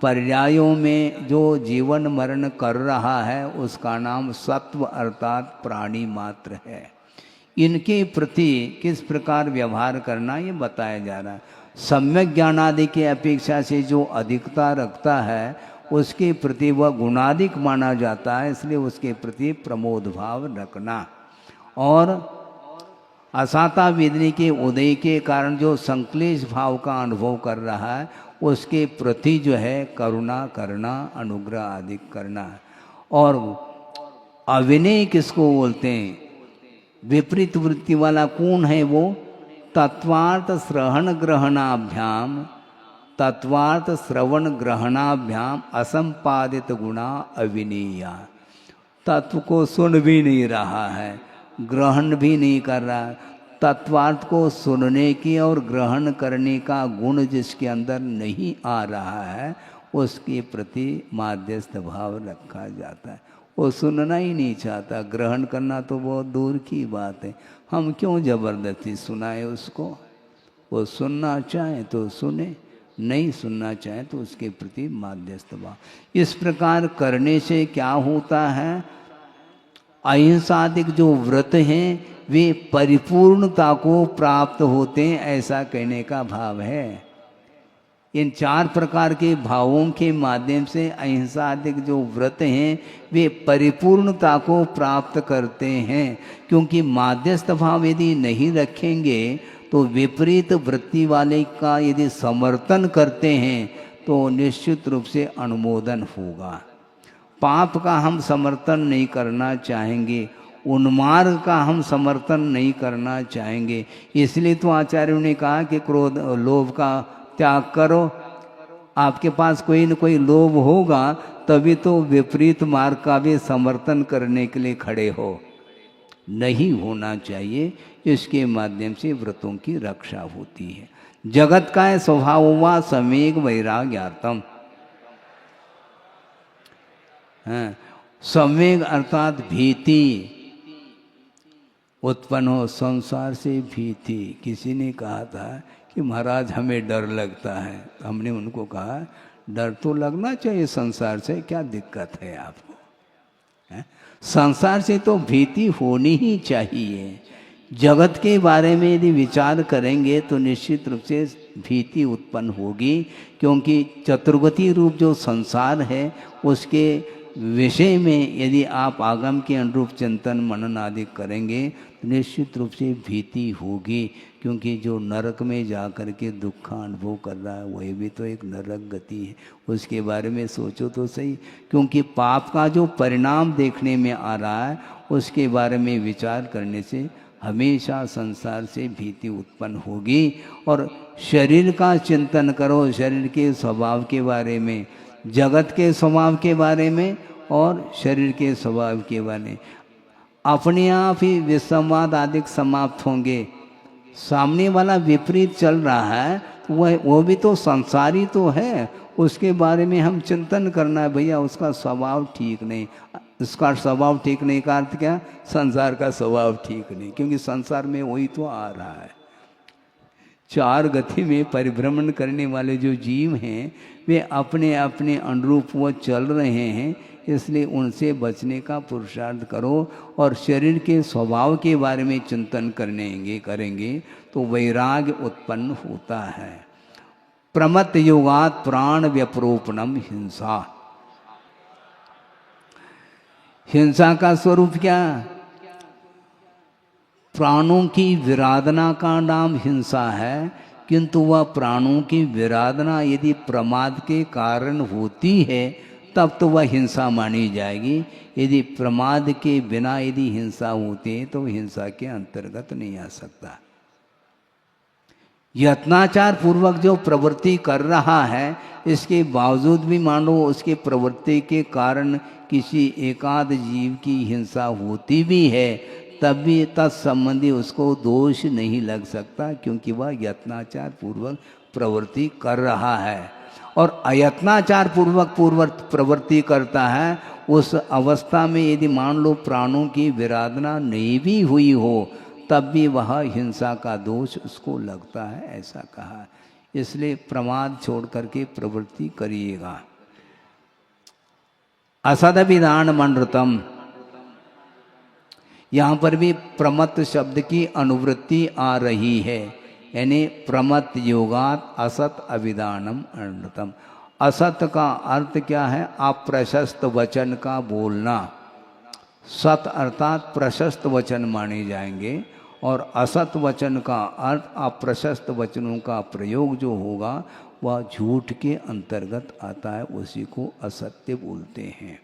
Speaker 1: पर्यायों में जो जीवन मरण कर रहा है उसका नाम सत्व अर्थात प्राणी मात्र है। इनके प्रति किस प्रकार व्यवहार करना ये बताया जा रहा है। सम्यक ज्ञान आदि की अपेक्षा से जो अधिकता रखता है उसके प्रति वह गुणाधिक माना जाता है, इसलिए उसके प्रति प्रमोद भाव रखना। और असाता वेदनी के उदय के कारण जो संक्लेश भाव का अनुभव कर रहा है उसके प्रति जो है करुणा करना, अनुग्रह आदि करना। और अविनय किसको बोलते हैं? विपरीत वृत्ति वाला कौन है? वो तत्वार्थ श्रवण ग्रहणाभ्याम, तत्वार्थ श्रवण ग्रहणाभ्याम असंपादित गुणा अविनीया। तत्व को सुन भी नहीं रहा है, ग्रहण भी नहीं कर रहा है। तत्वार्थ को सुनने की और ग्रहण करने का गुण जिसके अंदर नहीं आ रहा है उसके प्रति माध्यस्थ भाव रखा जाता है। वो सुनना ही नहीं चाहता, ग्रहण करना तो बहुत दूर की बात है। हम क्यों जबरदस्ती सुनाए उसको? वो सुनना चाहे तो सुने, नहीं सुनना चाहे तो उसके प्रति माध्यस्थ भाव। इस प्रकार करने से क्या होता है? अहिंसादिक जो व्रत हैं वे परिपूर्णता को प्राप्त होते हैं, ऐसा कहने का भाव है। इन 4 प्रकार के भावों के माध्यम से अहिंसादिक जो व्रत हैं वे परिपूर्णता को प्राप्त करते हैं। क्योंकि माध्यस्थ भाव यदि नहीं रखेंगे तो विपरीत वृत्ति वाले का यदि समर्थन करते हैं तो निश्चित रूप से अनुमोदन होगा। पाप का हम समर्थन नहीं करना चाहेंगे, उन्मार्ग का हम समर्थन नहीं करना चाहेंगे। इसलिए तो आचार्यों ने कहा कि क्रोध लोभ का त्याग करो। आपके पास कोई न कोई लोभ होगा तभी तो विपरीत मार्ग का भी समर्थन करने के लिए खड़े हो। नहीं होना चाहिए। इसके माध्यम से व्रतों की रक्षा होती है। जगत का स्वभाव हुआ समेग वैराग्यार्थम। संवेग अर्थात भीति उत्पन्न हो, संसार से भीति। किसी ने कहा था कि महाराज हमें डर लगता है। हमने उनको कहा डर तो लगना चाहिए संसार से, क्या दिक्कत है आपको? संसार से तो भीति होनी ही चाहिए। जगत के बारे में यदि विचार करेंगे तो निश्चित रूप से भीति उत्पन्न होगी। क्योंकि चतुर्गति रूप जो संसार है उसके विषय में यदि आप आगम के अनुरूप चिंतन मनन आदि करेंगे तो निश्चित रूप से भीति होगी। क्योंकि जो नरक में जा कर के दुख का अनुभव कर रहा है वही भी तो एक नरक गति है। उसके बारे में सोचो तो सही। क्योंकि पाप का जो परिणाम देखने में आ रहा है उसके बारे में विचार करने से हमेशा संसार से भीति उत्पन्न होगी। और शरीर का चिंतन करो, शरीर के स्वभाव के बारे में, जगत के स्वभाव के बारे में और शरीर के स्वभाव के बारे में, अपने आप ही विसंवाद आदि समाप्त होंगे। सामने वाला विपरीत चल रहा है वो भी तो संसारी तो है, उसके बारे में हम चिंतन करना है। भैया उसका स्वभाव ठीक नहीं, उसका स्वभाव ठीक नहीं का अर्थ क्या? संसार का स्वभाव ठीक नहीं। क्योंकि संसार में वही तो आ रहा है। 4 गति में परिभ्रमण करने वाले जो जीव हैं वे अपने अपने अनुरूप वो चल रहे हैं। इसलिए उनसे बचने का पुरुषार्थ करो और शरीर के स्वभाव के बारे में चिंतन करेंगे तो वैराग्य उत्पन्न होता है। प्रमत्त योगात् प्राण व्यपरोपणम हिंसा। हिंसा का स्वरूप क्या? प्राणों की विराधना का नाम हिंसा है। किंतु वह प्राणों की विराधना यदि प्रमाद के कारण होती है तब तो वह हिंसा मानी जाएगी। यदि प्रमाद के बिना यदि हिंसा होती है तो हिंसा के अंतर्गत नहीं आ सकता। यत्नाचार पूर्वक जो प्रवृत्ति कर रहा है इसके बावजूद भी मानो उसके प्रवृत्ति के कारण किसी एकाध जीव की हिंसा होती भी है तब भी तत्संबंधी उसको दोष नहीं लग सकता। क्योंकि वह यत्नाचार पूर्वक प्रवृत्ति कर रहा है। और अयत्नाचार पूर्वक प्रवृत्ति करता है उस अवस्था में यदि मान लो प्राणों की विराधना नहीं भी हुई हो तब भी वह हिंसा का दोष उसको लगता है, ऐसा कहा। इसलिए प्रमाद छोड़ करके प्रवृत्ति करिएगा। असदभिधान मनृतम, यहाँ पर भी प्रमत्त शब्द की अनुवृत्ति आ रही है। यानी प्रमत्त योगात असत अभिधानम अनृतम। असत का अर्थ क्या है? अप्रशस्त वचन का बोलना। सत अर्थात प्रशस्त वचन माने जाएंगे और असत वचन का अर्थ अप्रशस्त वचनों का प्रयोग जो होगा वह झूठ के अंतर्गत आता है, उसी को असत्य बोलते हैं।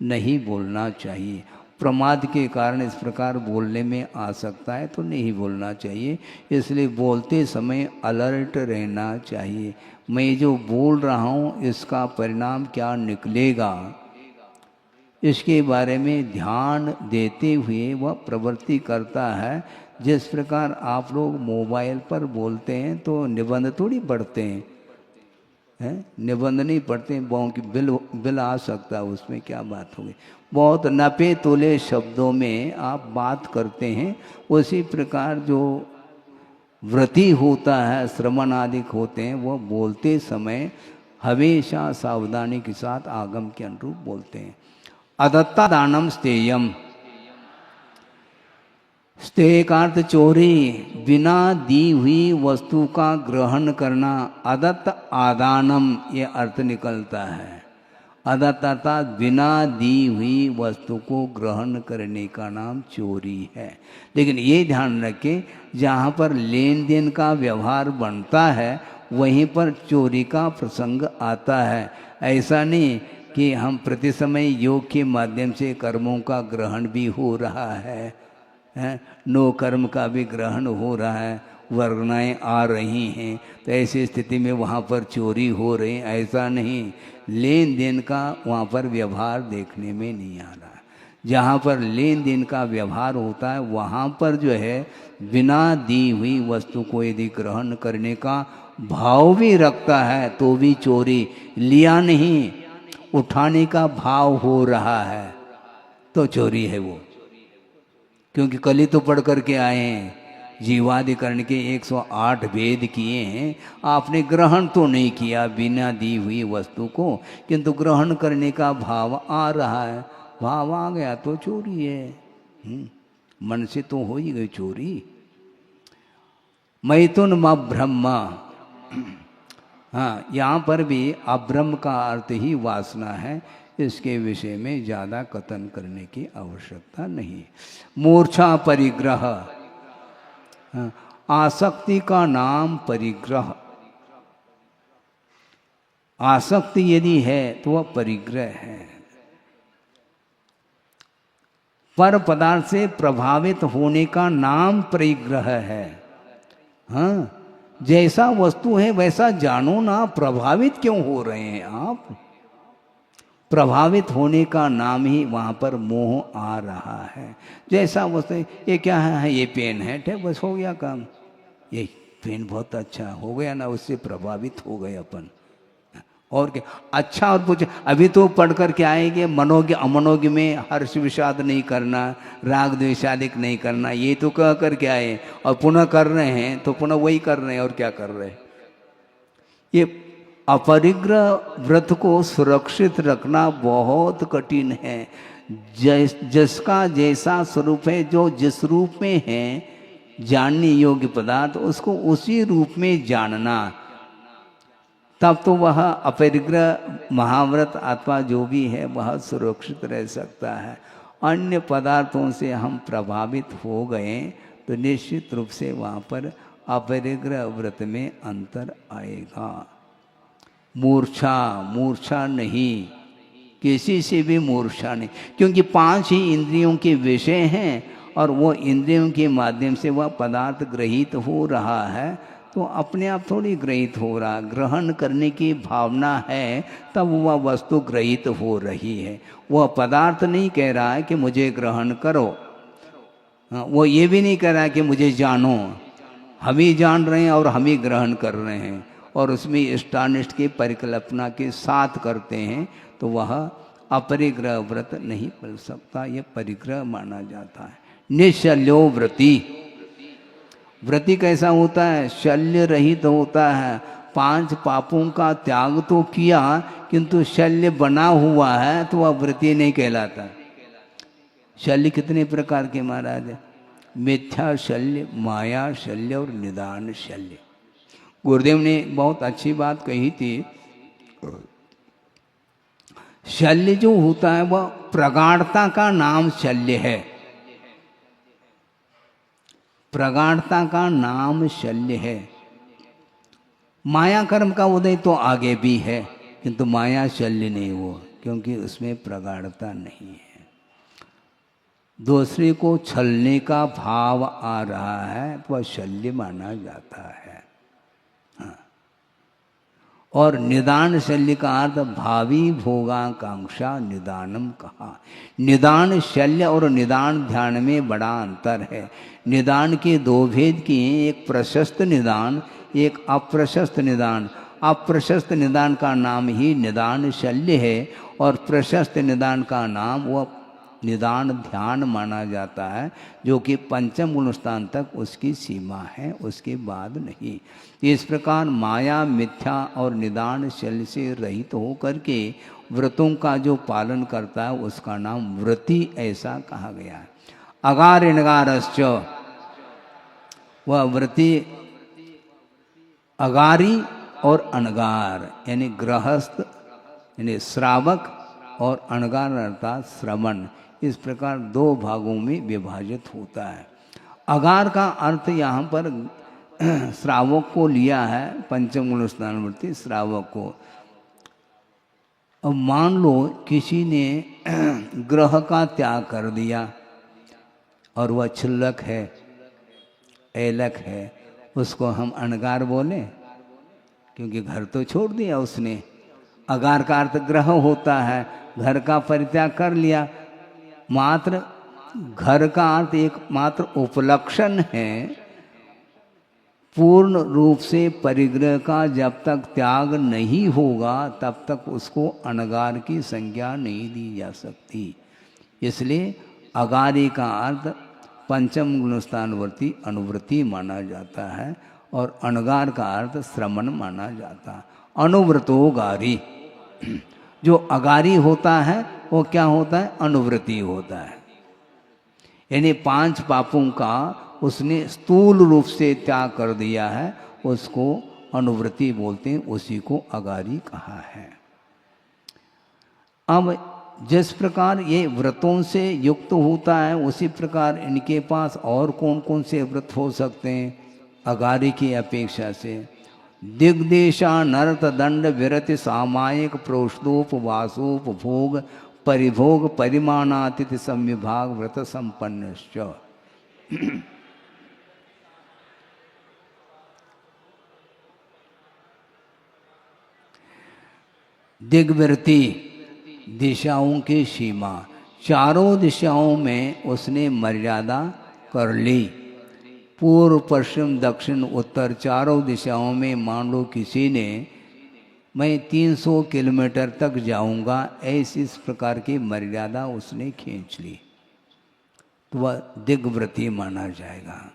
Speaker 1: नहीं बोलना चाहिए। प्रमाद के कारण इस प्रकार बोलने में आ सकता है तो नहीं बोलना चाहिए। इसलिए बोलते समय अलर्ट रहना चाहिए। मैं जो बोल रहा हूँ इसका परिणाम क्या निकलेगा इसके बारे में ध्यान देते हुए वह प्रवृत्ति करता है। जिस प्रकार आप लोग मोबाइल पर बोलते हैं तो निबंध थोड़ी पढ़ते हैं, है, निबंध नहीं पढ़ते, बहु की बिल आ सकता है, उसमें क्या बात होगी। बहुत नपे तोले शब्दों में आप बात करते हैं। उसी प्रकार जो व्रती होता है, श्रवण आदि होते हैं, वह बोलते समय हमेशा सावधानी के साथ आगम के अनुरूप बोलते हैं। अदत्ता दानम स्तेयम, स्तेय का अर्थ चोरी, बिना दी हुई वस्तु का ग्रहण करना। अदत्त आदानम ये अर्थ निकलता है। अदत्त अर्थात बिना दी हुई वस्तु को ग्रहण करने का नाम चोरी है। लेकिन ये ध्यान रखें, जहाँ पर लेन देन का व्यवहार बनता है वहीं पर चोरी का प्रसंग आता है। ऐसा नहीं कि हम प्रति समय योग के माध्यम से कर्मों का ग्रहण भी हो रहा है, नो कर्म का भी ग्रहण हो रहा है, वर्गनाएँ आ रही हैं, तो ऐसी स्थिति में वहाँ पर चोरी हो रही, ऐसा नहीं। लेन देन का वहाँ पर व्यवहार देखने में नहीं आ रहा। जहाँ पर लेन देन का व्यवहार होता है वहाँ पर जो है बिना दी हुई वस्तु को यदि ग्रहण करने का भाव भी रखता है तो भी चोरी। लिया नहीं, उठाने का भाव हो रहा है तो चोरी है वो। क्योंकि कल ही तो पढ़ करके आए हैं, जीवाधिकरण के 108 भेद किए हैं। आपने ग्रहण तो नहीं किया बिना दी हुई वस्तु को, किंतु ग्रहण करने का भाव आ रहा है। भाव आ गया तो चोरी है। मन से तो हो ही गई चोरी। मैथुन ब्रह्म, हाँ, यहाँ पर भी अब्रह्म का अर्थ ही वासना है। इसके विषय में ज़्यादा कथन करने की आवश्यकता नहीं। मूर्छा परिग्रह, आसक्ति का नाम परिग्रह। आसक्ति यदि है तो वह परिग्रह है। पर पदार्थ से प्रभावित होने का नाम परिग्रह है। हाँ, जैसा वस्तु है वैसा जानो ना, प्रभावित क्यों हो रहे हैं आप। प्रभावित होने का नाम ही वहाँ पर मोह आ रहा है। जैसा वस्तु, ये क्या है, ये पेन है, ठीक, बस हो गया काम। ये पेन बहुत अच्छा हो गया ना, उससे प्रभावित हो गए अपन। और क्या अच्छा, और कुछ अभी तो पढ़ कर के आएंगे, मनोज्ञ अमनोज्ञ में हर्ष विषाद नहीं करना, राग द्वेषादिक नहीं करना, ये तो कह करके आए और पुनः कर रहे हैं, तो पुनः वही कर रहे हैं और क्या कर रहे हैं। ये अपरिग्रह व्रत को सुरक्षित रखना बहुत कठिन है। जिसका जैसा स्वरूप है, जो जिस रूप में है जानने योग्य पदार्थ, उसको उसी रूप में जानना, तब तो वह अपरिग्रह महाव्रत अथवा जो भी है वह सुरक्षित रह सकता है। अन्य पदार्थों से हम प्रभावित हो गए तो निश्चित रूप से वहाँ पर अपरिग्रह व्रत में अंतर आएगा। मूर्छा नहीं, किसी से भी मूर्छा नहीं, क्योंकि 5 ही इंद्रियों के विषय हैं और वो इंद्रियों के माध्यम से वह पदार्थ ग्रहित हो रहा है, तो अपने आप थोड़ी ग्रहित हो रहा। ग्रहण करने की भावना है तब वह वस्तु ग्रहित हो रही है। वह पदार्थ नहीं कह रहा है कि मुझे ग्रहण करो, वो ये भी नहीं कह रहा है कि मुझे जानो। हम ही जान रहे हैं और हम ही ग्रहण कर रहे हैं, और उसमें इष्टानिष्ट की परिकल्पना के साथ करते हैं, तो वह अपरिग्रह व्रत नहीं बन सकता, यह परिग्रह माना जाता है। निशल्यो व्रति, व्रति कैसा होता है, शल्य रहित होता है। 5 पापों का त्याग तो किया किंतु शल्य बना हुआ है तो वह व्रति नहीं कहलाता। शल्य कितने प्रकार के महाराज है, मिथ्या शल्य, माया शल्य और निदान शल्य। गुरुदेव ने बहुत अच्छी बात कही थी, शल्य जो होता है वह प्रगाढ़ता का नाम शल्य है। प्रगाढ़ता का नाम शल्य है। माया कर्म का उदय तो आगे भी है, किंतु माया शल्य नहीं हुआ, क्योंकि उसमें प्रगाढ़ता नहीं है। दूसरे को छलने का भाव आ रहा है तो वह शल्य माना जाता है। और निदान शल्य का अर्थ भावी भोगाकांक्षा निदानम कहा। निदान शल्य और निदान ध्यान में बड़ा अंतर है। निदान के 2 भेद किए, एक प्रशस्त निदान, एक अप्रशस्त निदान। अप्रशस्त निदान का नाम ही निदान शल्य है और प्रशस्त निदान का नाम वह निदान ध्यान माना जाता है, जो कि पंचम गुण स्थान तक उसकी सीमा है, उसके बाद नहीं। इस प्रकार माया मिथ्या और निदान शल्य से रहित हो करके व्रतों का जो पालन करता है उसका नाम व्रती ऐसा कहा गया है। अगार इणगारश्च, वह व्रती अगारी और अनगार यानी गृहस्थ यानी श्रावक और अनगार अर्थात श्रवण, इस प्रकार दो भागों में विभाजित होता है। अगार का अर्थ यहाँ पर श्रावक को लिया है, पंचम गुण स्नानवर्ती श्रावक को। अब मान लो किसी ने ग्रह का त्याग कर दिया और वह क्षुल्लक है, एलक है, उसको हम अनगार बोले क्योंकि घर तो छोड़ दिया उसने। अगार का अर्थ ग्रह होता है, घर का परित्याग कर लिया। मात्र घर का अर्थ एक मात्र उपलक्षण है, पूर्ण रूप से परिग्रह का जब तक त्याग नहीं होगा तब तक उसको अनगार की संज्ञा नहीं दी जा सकती। इसलिए अगारी का अर्थ पंचम गुणस्थानवर्ती अनुवृत्ति माना जाता है और अनगार का अर्थ श्रमण माना जाता है। अनुव्रतो गारी, जो अगारी होता है वो क्या होता है? अनुवृत्ति होता है। यानी 5 पापों का उसने स्थूल रूप से त्याग कर दिया है, उसको अनुवृत्ति बोलते हैं, उसी को अगारी कहा है। अब जिस प्रकार ये व्रतों से युक्त होता है उसी प्रकार इनके पास और कौन कौन से व्रत हो सकते हैं अगारी की अपेक्षा से? दिग्देशा नरत दंड विरति सामायिक प्रोष्णोपवासोपभोग परिभोग परिमाणातिथि संविभाग व्रत संपन्नश्च। दिग्वृत्ति दिशाओं की सीमा, चारों दिशाओं में उसने मर्यादा कर ली। पूर्व पश्चिम दक्षिण उत्तर चारों दिशाओं में मान लो किसी ने मैं 300 किलोमीटर तक जाऊंगा, ऐसी इस प्रकार की मर्यादा उसने खींच ली तो वह दिग्व्रती माना जाएगा।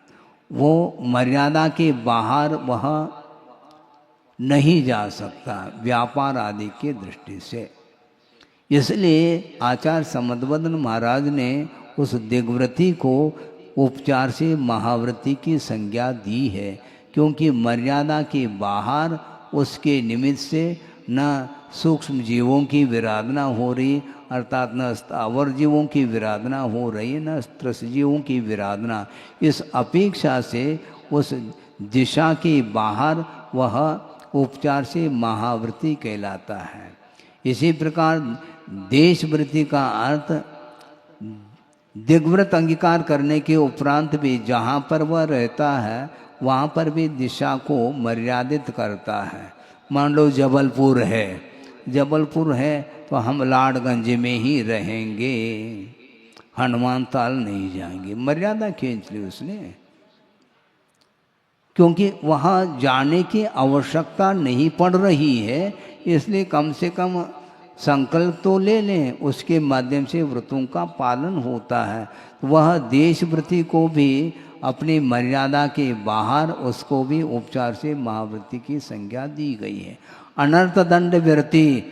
Speaker 1: वो मर्यादा के बाहर वह नहीं जा सकता व्यापार आदि की दृष्टि से। इसलिए आचार्य समदवदन महाराज ने उस दिग्व्रती को उपचार से महाव्रती की संज्ञा दी है, क्योंकि मर्यादा के बाहर उसके निमित्त से न सूक्ष्म जीवों की विराधना हो रही, अर्थात न स्थावर जीवों की विराधना हो रही, न त्रस जीवों की विराधना। इस अपेक्षा से उस दिशा के बाहर वह उपचार से महाव्रती कहलाता है। इसी प्रकार देशव्रती का अर्थ दिग्व्रत अंगीकार करने के उपरांत भी जहाँ पर वह रहता है वहाँ पर भी दिशा को मर्यादित करता है। मान लो जबलपुर है तो हम लाडगंज में ही रहेंगे, हनुमान ताल नहीं जाएंगे, मर्यादा खींच ली उसने, क्योंकि वहाँ जाने की आवश्यकता नहीं पड़ रही है। इसलिए कम से कम संकल्प तो ले लें, उसके माध्यम से व्रतों का पालन होता है। वह देशव्रती को भी अपनी मर्यादा के बाहर उसको भी उपचार से महाव्रती की संज्ञा दी गई है। अनर्थ दंड व्रती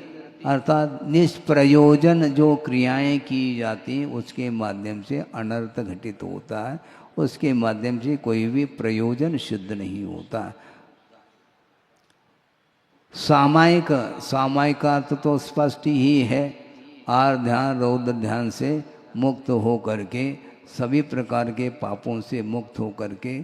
Speaker 1: अर्थात निष्प्रयोजन जो क्रियाएं की जाती हैं उसके माध्यम से अनर्थ घटित होता है, उसके माध्यम से कोई भी प्रयोजन सिद्ध नहीं होता। सामायिक अर्थ तो स्पष्ट ही है, आर ध्यान रौद्र ध्यान से मुक्त हो करके सभी प्रकार के पापों से मुक्त हो करके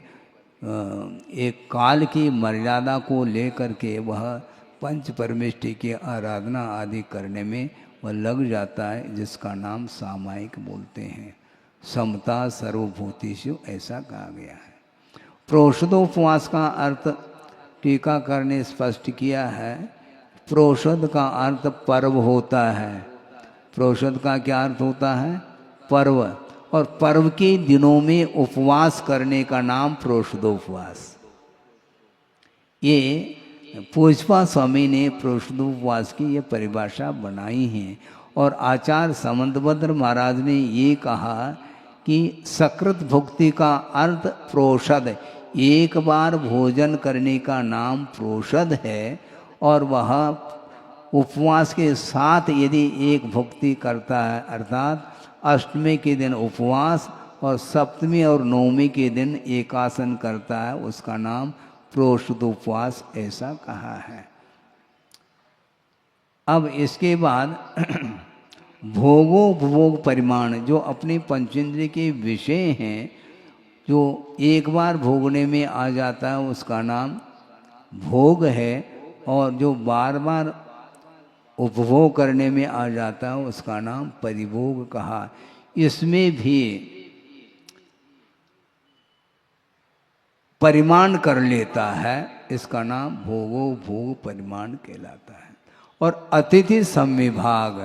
Speaker 1: एक काल की मर्यादा को लेकर के वह पंच परमेष्टि की आराधना आदि करने में वह लग जाता है, जिसका नाम सामायिक बोलते हैं। समता सर्वभूतिषु ऐसा कहा गया है। प्रोषदोपवास का अर्थ टीकाकार ने स्पष्ट किया है। प्रोषद का अर्थ पर्व होता है। प्रोषद का क्या अर्थ होता है? पर्व। और पर्व के दिनों में उपवास करने का नाम प्रोषदोपवास। ये पूजपा स्वामी ने प्रोषदोपवास की ये परिभाषा बनाई है। और आचार्य समंतभद्र महाराज ने ये कहा कि सकृत भुक्ति का अर्थ प्रोषद, एक बार भोजन करने का नाम प्रोषद है। और वह उपवास के साथ यदि एक भुक्ति करता है, अर्थात अष्टमी के दिन उपवास और सप्तमी और नवमी के दिन एकासन करता है, उसका नाम प्रोषदोपवास ऐसा कहा है। अब इसके बाद भोगोपभोग परिमाण, जो अपने पंचेंद्रिय के विषय हैं, जो एक बार भोगने में आ जाता है उसका नाम भोग है, और जो बार बार उपभोग करने में आ जाता है उसका नाम परिभोग कहा। इसमें भी परिमाण कर लेता है, इसका नाम भोगोपभोग परिमाण कहलाता है। और अतिथि संविभाग,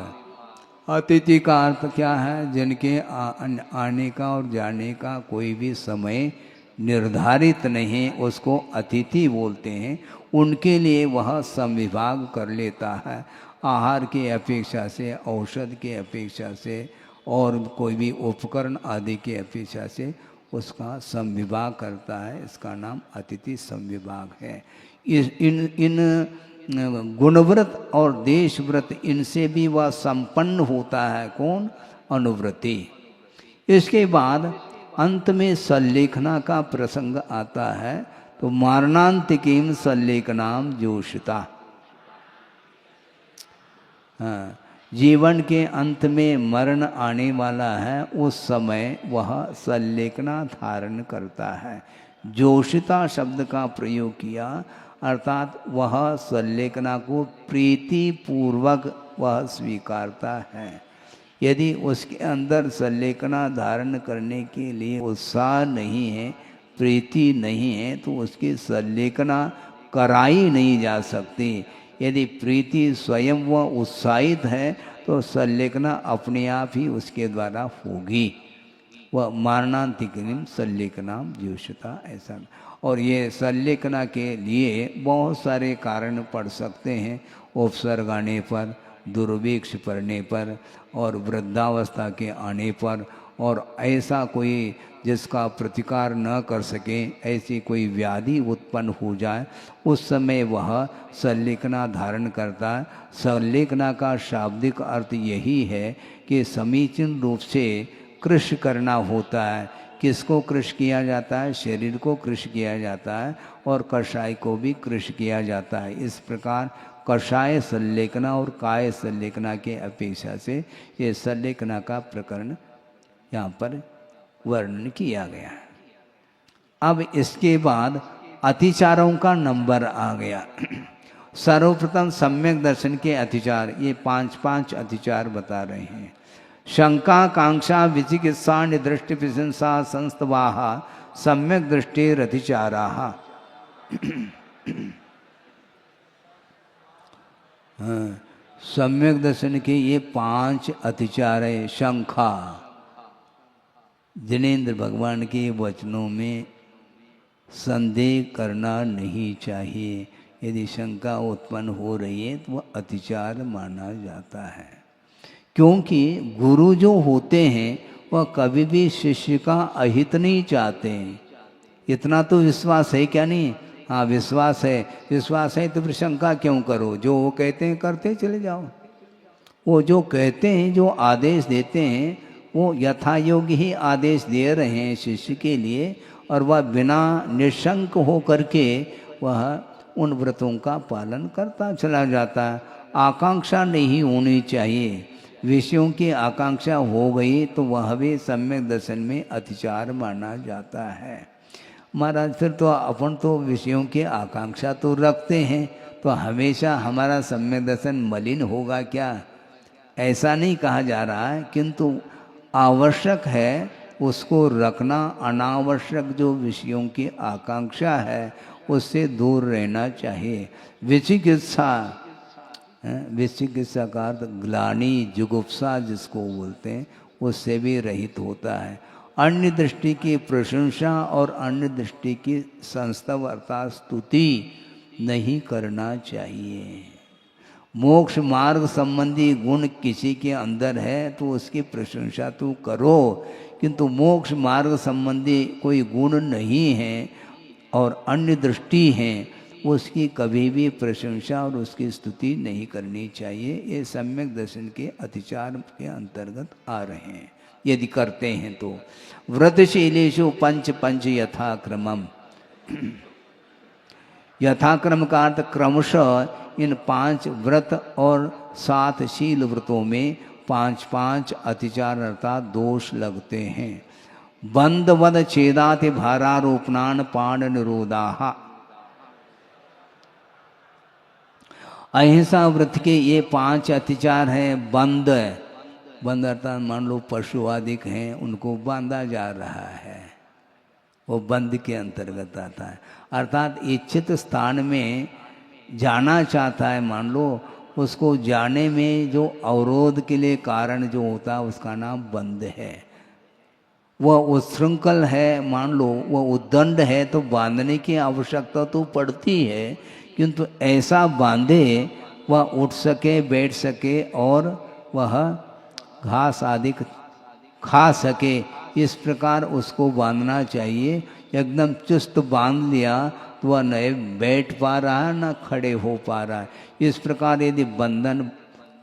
Speaker 1: अतिथि का अर्थ क्या है? जिनके आने का और जाने का कोई भी समय निर्धारित नहीं, उसको अतिथि बोलते हैं। उनके लिए वह संविभाग कर लेता है, आहार की अपेक्षा से, औषध की अपेक्षा से, और कोई भी उपकरण आदि की अपेक्षा से उसका संविभाग करता है। इसका नाम अतिथि संविभाग है। इन गुणव्रत और देशव्रत, इनसे भी वह संपन्न होता है। कौन? अनुव्रती। इसके बाद अंत में सल्लेखना का प्रसंग आता है, तो मारणांतिकीम सल्लेखनाम जोषिता। हाँ, जीवन के अंत में मरण आने वाला है, उस समय वह सल्लेखना धारण करता है। जोषिता शब्द का प्रयोग किया, अर्थात वह सल्लेखना को प्रीति पूर्वक वह स्वीकारता है। यदि उसके अंदर सल्लेखना धारण करने के लिए उत्साह नहीं है, प्रीति नहीं है, तो उसकी सल्लेखना कराई नहीं जा सकती। यदि प्रीति स्वयं व उत्साहित है तो सल्लेखना अपने आप ही उसके द्वारा होगी। वह मारणांतिकीम सल्लेखनाम जोषिता, ऐसा। और ये सल्लेखना के लिए बहुत सारे कारण पड़ सकते हैं। उपसर्ग आने पर, दुर्भिक्ष पड़ने पर, और वृद्धावस्था के आने पर, और ऐसा कोई जिसका प्रतिकार न कर सके, ऐसी कोई व्याधि उत्पन्न हो जाए, उस समय वह सल्लेखना धारण करता है। सल्लेखना का शाब्दिक अर्थ यही है कि समीचीन रूप से कृश करना होता है। किसको कृश किया जाता है? शरीर को कृश किया जाता है, और कषाय को भी कृश किया जाता है। इस प्रकार कषाय सल्लेखना और काय सल्लेखना के अपेक्षा से ये सल्लेखना का प्रकरण यहाँ पर वर्णन किया गया है। अब इसके बाद अतिचारों का नंबर आ गया। सर्वप्रथम सम्यक दर्शन के अतिचार, ये 5 अतिचार बता रहे हैं। शंका, कांक्षा, विचिकित्सा, निदृष्टि, प्रशंसा, संस्तवाह, सम्यक दृष्टिरतिचाराः। सम्यक दर्शन के ये 5 अतिचार है। शंका, जिनेंद्र भगवान के वचनों में संदेह करना नहीं चाहिए। यदि शंका उत्पन्न हो रही है तो वह अतिचार माना जाता है। क्योंकि गुरु जो होते हैं वह कभी भी शिष्य का अहित नहीं चाहते हैं। इतना तो विश्वास है क्या नहीं? हाँ, विश्वास है। विश्वास है तो फिर शंका क्यों करो? जो वो कहते हैं करते चले जाओ। वो जो कहते हैं, जो आदेश देते हैं, वो यथा योग्य ही आदेश दे रहे हैं शिष्य के लिए, और वह बिना निशंक हो करके वह उन व्रतों का पालन करता चला जाता है। आकांक्षा नहीं होनी चाहिए। विषयों की आकांक्षा हो गई तो वह भी सम्यक दर्शन में अतिचार माना जाता है। महाराज, फिर तो अपन तो विषयों की आकांक्षा तो रखते हैं, तो हमेशा हमारा सम्यक दर्शन मलिन होगा क्या? ऐसा नहीं कहा जा रहा है, किंतु आवश्यक है उसको रखना। अनावश्यक जो विषयों की आकांक्षा है उससे दूर रहना चाहिए। विचिकित्सा, विचिकित्सा का अर्थ ग्लानि, जुगुप्सा जिसको बोलते हैं, उससे भी रहित होता है। अन्य दृष्टि की प्रशंसा और अन्य दृष्टि की संस्तव अर्थात स्तुति नहीं करना चाहिए। मोक्ष मार्ग संबंधी गुण किसी के अंदर है तो उसकी प्रशंसा तो करो, किंतु मोक्ष मार्ग संबंधी कोई गुण नहीं है और अन्य दृष्टि है, उसकी कभी भी प्रशंसा और उसकी स्तुति नहीं करनी चाहिए। ये सम्यक दर्शन के अतिचार के अंतर्गत आ रहे हैं यदि करते हैं तो। व्रतशीलेषु पंच पंच यथाक्रमम, यथाक्रम का अर्थ क्रमशः इन 5 व्रत और 7 शील व्रतों में 5 अतिचार अर्थात दोष लगते हैं। बंद वद छेदाति भारारोपणान पाण निरोधाः, अहिंसा व्रत के ये 5 अतिचार हैं। बंद अर्थात मान लो पशु आदिक हैं, उनको बांधा जा रहा है, वो बंद के अंतर्गत आता है। अर्थात इच्छित स्थान में जाना चाहता है, मान लो उसको जाने में जो अवरोध के लिए कारण जो होता है उसका नाम बंद है। वह उच्छृंखल है, मान लो वह उद्दंड है तो बांधने की आवश्यकता तो पड़ती है, किंतु ऐसा बांधे वह उठ सके, बैठ सके और वह घास आदि खा सके, इस प्रकार उसको बांधना चाहिए। एकदम चुस्त बांध लिया तो वह न बैठ पा रहा है न खड़े हो पा रहा है। इस प्रकार यदि बंधन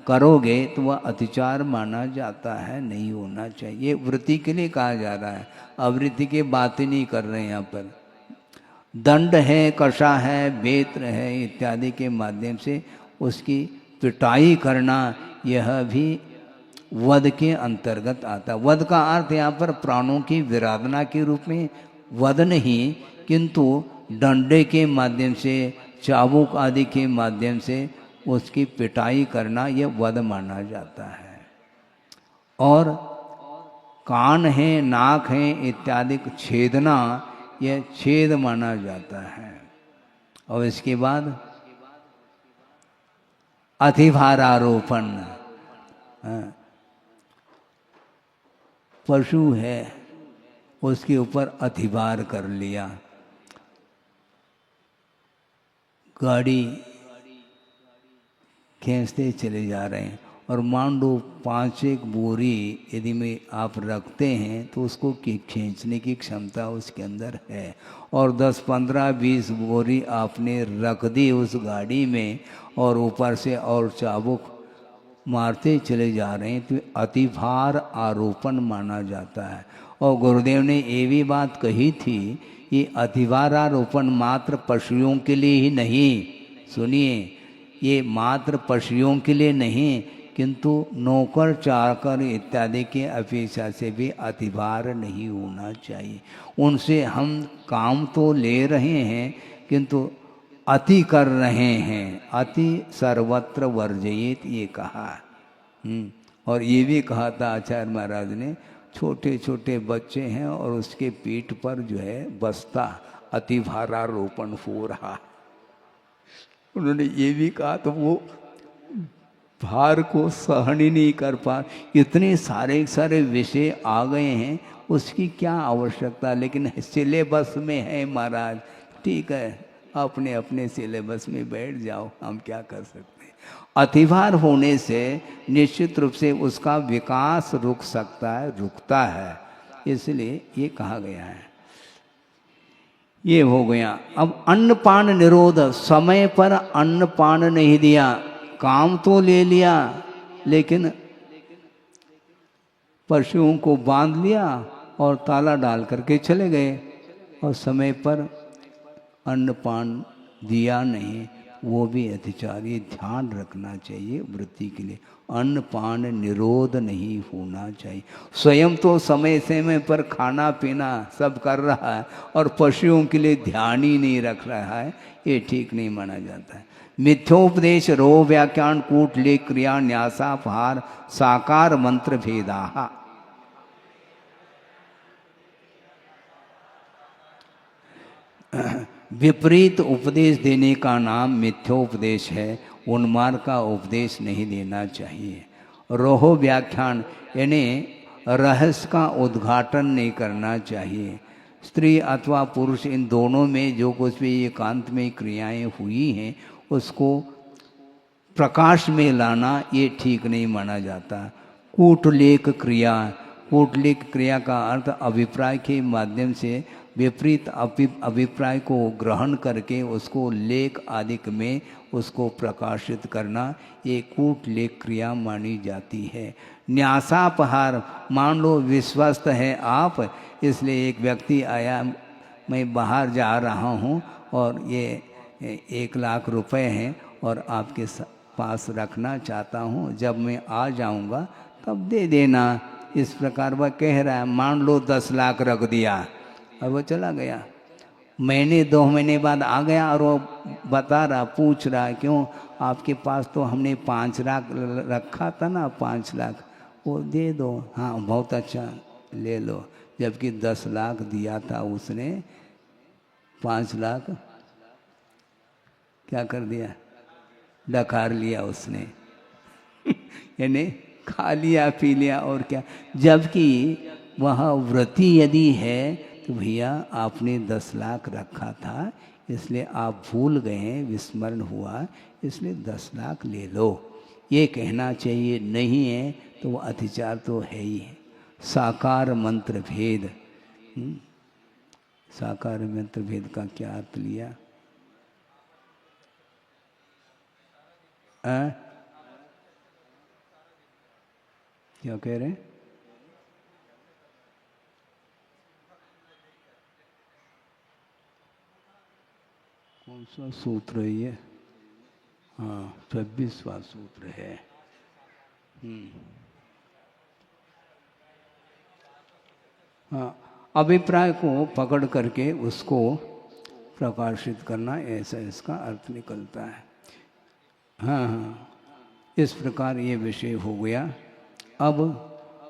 Speaker 1: करोगे तो वह अतिचार माना जाता है, नहीं होना चाहिए। वृत्ति के लिए कहा जा रहा है, आवृत्ति की बात ही नहीं कर रहे हैं यहाँ पर। दंड है, कषा है, बेत्र है इत्यादि के माध्यम से उसकी पिटाई करना, यह भी वध के अंतर्गत आता है। वध का अर्थ यहाँ पर प्राणों की विराधना के रूप में वध नहीं, किंतु डंडे के माध्यम से, चाबुक आदि के माध्यम से उसकी पिटाई करना, यह वध माना जाता है। और कान है, नाक है इत्यादि छेदना, यह छेद माना जाता है। और इसके बाद अतिभारारोपण, पशु है उसके ऊपर अतिभार कर लिया, गाड़ी खींचते चले जा रहे हैं और मान लो 5 बोरी यदि में आप रखते हैं तो उसको खींचने की क्षमता उसके अंदर है, और 10, 15, 20 बोरी आपने रख दी उस गाड़ी में और ऊपर से और चाबुक मारते चले जा रहे हैं, तो अतिभार आरोपण माना जाता है। और गुरुदेव ने ये भी बात कही थी, ये अतिभार आरोपण मात्र पशुओं के लिए ही नहीं, सुनिए, ये मात्र पशुओं के लिए नहीं, किंतु नौकर चाकर इत्यादि के अपेक्षा से भी अतिभार नहीं होना चाहिए। उनसे हम काम तो ले रहे हैं किंतु अति कर रहे हैं, अति सर्वत्र वर्जयेत ये कहा। और ये भी कहा था आचार्य महाराज ने, छोटे छोटे बच्चे हैं और उसके पीठ पर जो है बस्ता अतिभारारोपण हो रहा है। उन्होंने ये भी कहा तो वो भार को सहन ही नहीं कर पा, इतने सारे विषय आ गए हैं, उसकी क्या आवश्यकता। लेकिन सिलेबस में है महाराज, ठीक है, अपने अपने सिलेबस में बैठ जाओ, हम क्या कर सकते हैं। अतिभार होने से निश्चित रूप से उसका विकास रुक सकता है, रुकता है, इसलिए ये कहा गया है। ये हो गया। अब अन्नपान निरोध, समय पर अन्नपान नहीं दिया, काम तो ले लिया लेकिन पशुओं को बांध लिया और ताला डाल करके चले गए और समय पर अन्नपान दिया नहीं, वो भी अतिचार। ये ध्यान रखना चाहिए वृत्ति के लिए, अन्नपान निरोध नहीं होना चाहिए। स्वयं तो समय पर खाना पीना सब कर रहा है और पशुओं के लिए ध्यान ही नहीं रख रहा है, ये ठीक नहीं माना जाता है। मिथ्योपदेश रो व्याख्यान कूट ले क्रिया न्यासापहार साकार मंत्र भेदा, विपरीत उपदेश देने का नाम मिथ्योपदेश है, उन्मार्ग का उपदेश नहीं देना चाहिए। रोहो व्याख्यान यानी रहस्य का उद्घाटन नहीं करना चाहिए। स्त्री अथवा पुरुष इन दोनों में जो कुछ भी एकांत में क्रियाएं हुई हैं उसको प्रकाश में लाना ये ठीक नहीं माना जाता। कूटलेख क्रिया, कूटलेख क्रिया का अर्थ अभिप्राय के माध्यम से विपरीत अभिप्राय को ग्रहण करके उसको लेख आदि में उसको प्रकाशित करना, ये कूटलेख क्रिया मानी जाती है। न्यासापहार, मान लो विश्वस्त है आप, इसलिए एक व्यक्ति आया, मैं बाहर जा रहा हूँ और ये 1,00,000 रुपए हैं और आपके पास रखना चाहता हूँ, जब मैं आ जाऊँगा तब दे देना, इस प्रकार वह कह रहा है। मान लो 10 लाख रख दिया और वो चला गया। महीने 2 महीने बाद आ गया और वो बता रहा, पूछ रहा, क्यों आपके पास तो हमने 5 लाख रखा था ना, 5 लाख वो दे दो। हाँ बहुत अच्छा, ले लो। जबकि 10 लाख दिया था उसने, 5 लाख क्या कर दिया, डकार लिया उसने यानी खा लिया पी लिया और क्या। जबकि वह व्रती यदि है तो भैया आपने 10 लाख रखा था, इसलिए आप भूल गए हैं, विस्मरण हुआ, इसलिए 10 लाख ले लो, ये कहना चाहिए। नहीं है तो वो अतिचार तो है ही है। साकार मंत्र भेद, साकार मंत्र भेद का क्या अर्थ लिया? क्या कह रहे हैं? कौन सा सूत्र है ये? हाँ 26वां सूत्र है। हाँ, अभिप्राय को पकड़ करके उसको प्रकाशित करना, ऐसा इसका अर्थ निकलता है। हाँ हाँ, इस प्रकार ये विषय हो गया। अब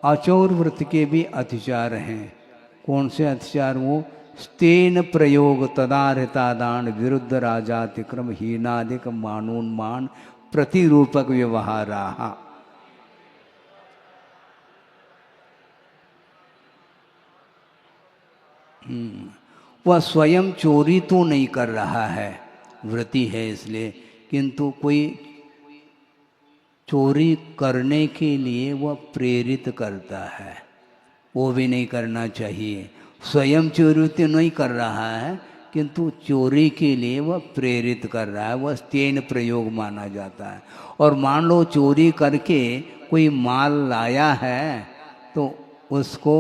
Speaker 1: अचौर व्रत के भी अतिचार हैं। कौन से अतिचार? वो स्तेन प्रयोग तदाहृतादान विरुद्ध राजातिक्रम हीनादिक मानोन्मान प्रतिरूपक व्यवहारा। वह स्वयं चोरी तो नहीं कर रहा है, व्रती है इसलिए, किंतु कोई चोरी करने के लिए वह प्रेरित करता है, वो भी नहीं करना चाहिए। स्वयं चोरी तो नहीं कर रहा है, किंतु चोरी के लिए वह प्रेरित कर रहा है, वह स्तेन प्रयोग माना जाता है। और मान लो चोरी करके कोई माल लाया है तो उसको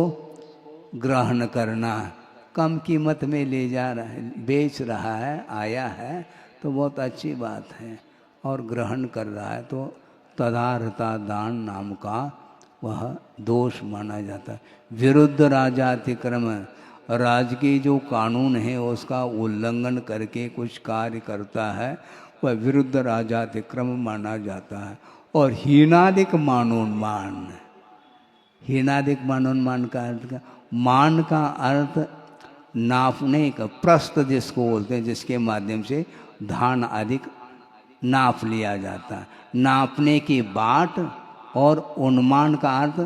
Speaker 1: ग्रहण करना, कम कीमत में ले जा रहा है, बेच रहा है, आया है तो बहुत अच्छी बात है, और ग्रहण कर रहा है तो तदाहृता दान नाम का वह दोष माना जाता है। विरुद्ध राजातिक्रम, राज की जो कानून है उसका उल्लंघन करके कुछ कार्य करता है, वह विरुद्ध राजातिक्रम माना जाता है। और हीनादिक मानोन्मान, हीनादिक मानोन्मान का अर्थ क्या? मान का अर्थ नापने का, प्रस्त जिसको बोलते हैं, जिसके माध्यम से धान अधिक नाप लिया जाता है। नापने की बाट और उन्मान का अर्थ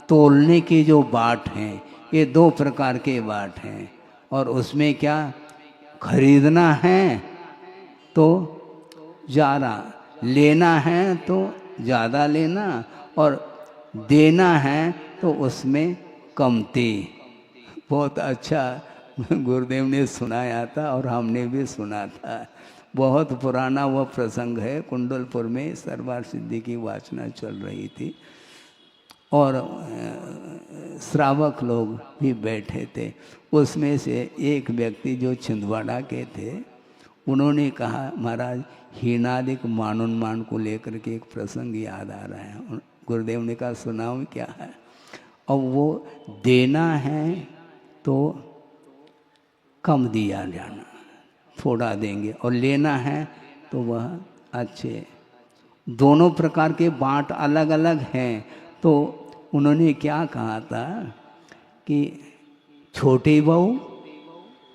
Speaker 1: तोलने की जो बाट हैं, ये 2 प्रकार के बाट हैं। और उसमें क्या, खरीदना है तो ज़्यादा, लेना है तो ज़्यादा लेना, और देना है तो उसमें कमती। बहुत अच्छा गुरुदेव ने सुनाया था और हमने भी सुना था। बहुत पुराना वह प्रसंग है। कुंडलपुर में सरवार सिद्धि की वाचना चल रही थी और श्रावक लोग भी बैठे थे। उसमें से एक व्यक्ति जो छिंदवाड़ा के थे, उन्होंने कहा, महाराज हीनादिक मानोन्मान को लेकर के एक प्रसंग याद आ रहा है। गुरुदेव ने कहा, सुनाओ क्या है? अब वो देना है तो कम दिया जाना, थोड़ा देंगे, और लेना है तो वह अच्छे, दोनों प्रकार के बाँट अलग अलग हैं। तो उन्होंने क्या कहा था कि छोटी बहू,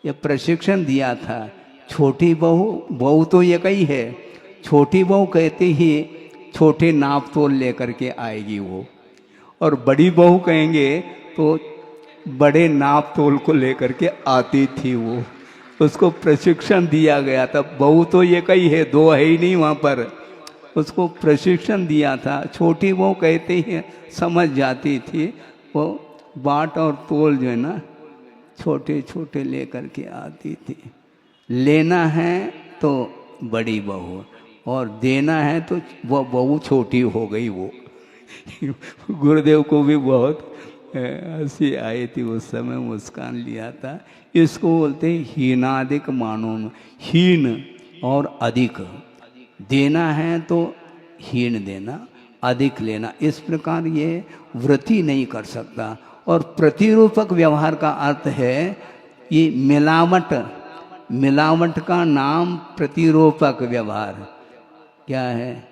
Speaker 1: ये प्रशिक्षण दिया था, छोटी बहू तो ये कही है, छोटी बहू कहते ही छोटे नाप तोल लेकर के आएगी वो, और बड़ी बहू कहेंगे तो बड़े नाप तोल को लेकर के आती थी वो, उसको प्रशिक्षण दिया गया था। बहू तो ये कही है, दो है ही नहीं वहाँ पर, उसको प्रशिक्षण दिया था। छोटी वो कहते ही समझ जाती थी, वो बाट और तोल जो है ना छोटे छोटे लेकर के आती थी। लेना है तो बड़ी बहू और देना है तो वो बहू छोटी हो गई वो। गुरुदेव को भी बहुत हंसी आई थी उस समय, मुस्कान लिया था। इसको बोलते हैं हीनाधिक मानो, हीन और अधिक। देना है तो हीन देना, अधिक लेना, इस प्रकार ये वृत्ति नहीं कर सकता। और प्रतिरूपक व्यवहार का अर्थ है ये मिलावट, मिलावट का नाम प्रतिरूपक व्यवहार। क्या है?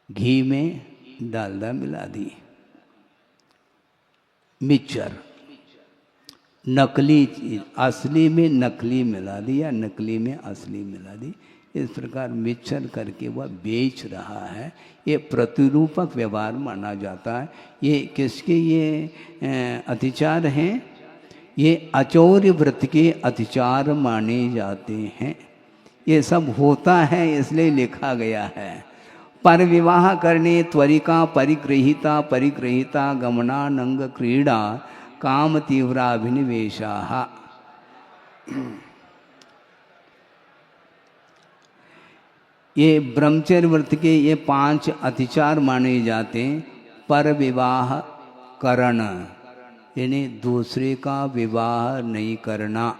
Speaker 1: घी में डालडा मिला दी, मिक्सचर, नकली चीज असली में नकली मिला दी या नकली में असली मिला दी, इस प्रकार मिक्सचर करके वह बेच रहा है। ये प्रतिरूपक व्यवहार माना जाता है। ये किसके ये अतिचार हैं? ये अचौर्य व्रत के अतिचार माने जाते हैं। ये सब होता है इसलिए लिखा गया है। पर विवाह करने त्वरिका परिगृहीता परिगृहीता गमनानंग क्रीड़ा काम तीव्राभिनिवेशा। ये ब्रह्मचर्य व्रत के ये 5 अतिचार माने जाते हैं। पर विवाह करण यानी दूसरे का विवाह नहीं करना।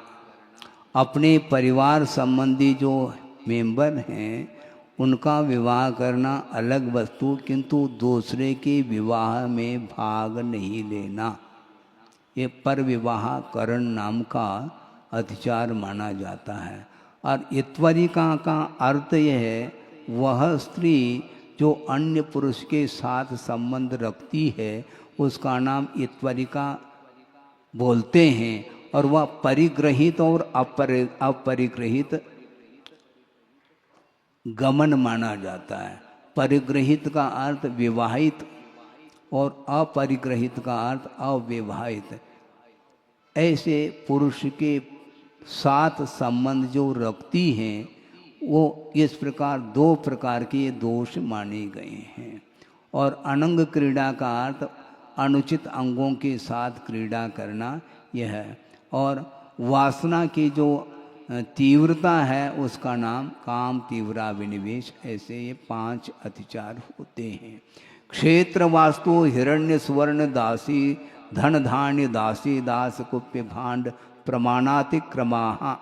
Speaker 1: अपने परिवार संबंधी जो मेंबर हैं उनका विवाह करना अलग वस्तु, किंतु दूसरे के विवाह में भाग नहीं लेना, ये पर विवाह करण नाम का अतिचार माना जाता है। और इत्वरिका का अर्थ यह है वह स्त्री जो अन्य पुरुष के साथ संबंध रखती है उसका नाम इत्वरिका बोलते हैं। और वह परिग्रहित और अपरिग्रहित गमन माना जाता है। परिग्रहित का अर्थ विवाहित और अपरिग्रहित का अर्थ अविवाहित। ऐसे पुरुष के साथ संबंध जो रखती हैं वो इस प्रकार 2 प्रकार के दोष माने गए हैं। और अनंग क्रीड़ा का अर्थ अनुचित अंगों के साथ क्रीड़ा करना यह है। और वासना की जो तीव्रता है उसका नाम काम तीव्रा विनिवेश। ऐसे ये 5 अतिचार होते हैं। क्षेत्र वास्तु हिरण्य सुवर्ण दासी धन धान्य दासी दास कुप्य भांड प्रमाणातिक्रमा।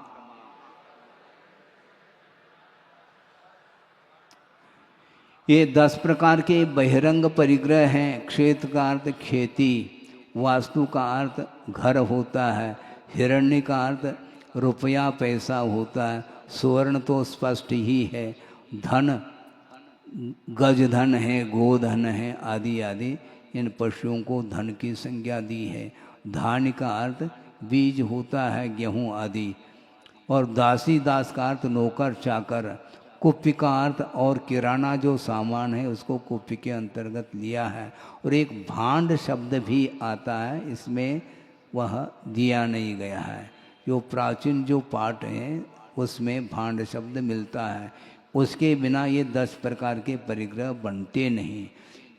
Speaker 1: ये 10 प्रकार के बहिरंग परिग्रह हैं। क्षेत्र का अर्थ खेती, वास्तु का अर्थ घर होता है, हिरण्य का अर्थ रुपया पैसा होता है, सुवर्ण तो स्पष्ट ही है, धन गज धन है, गोधन है आदि आदि, इन पशुओं को धन की संज्ञा दी है। धान्य का अर्थ बीज होता है, गेहूँ आदि। और दासी दास का अर्थ नौकर चाकर। कुप्य का अर्थ और किराना जो सामान है उसको कुप्य के अंतर्गत लिया है। और एक भांड शब्द भी आता है, इसमें वह दिया नहीं गया है। जो प्राचीन जो पाठ है उसमें भांड शब्द मिलता है, उसके बिना ये 10 प्रकार के परिग्रह बनते नहीं।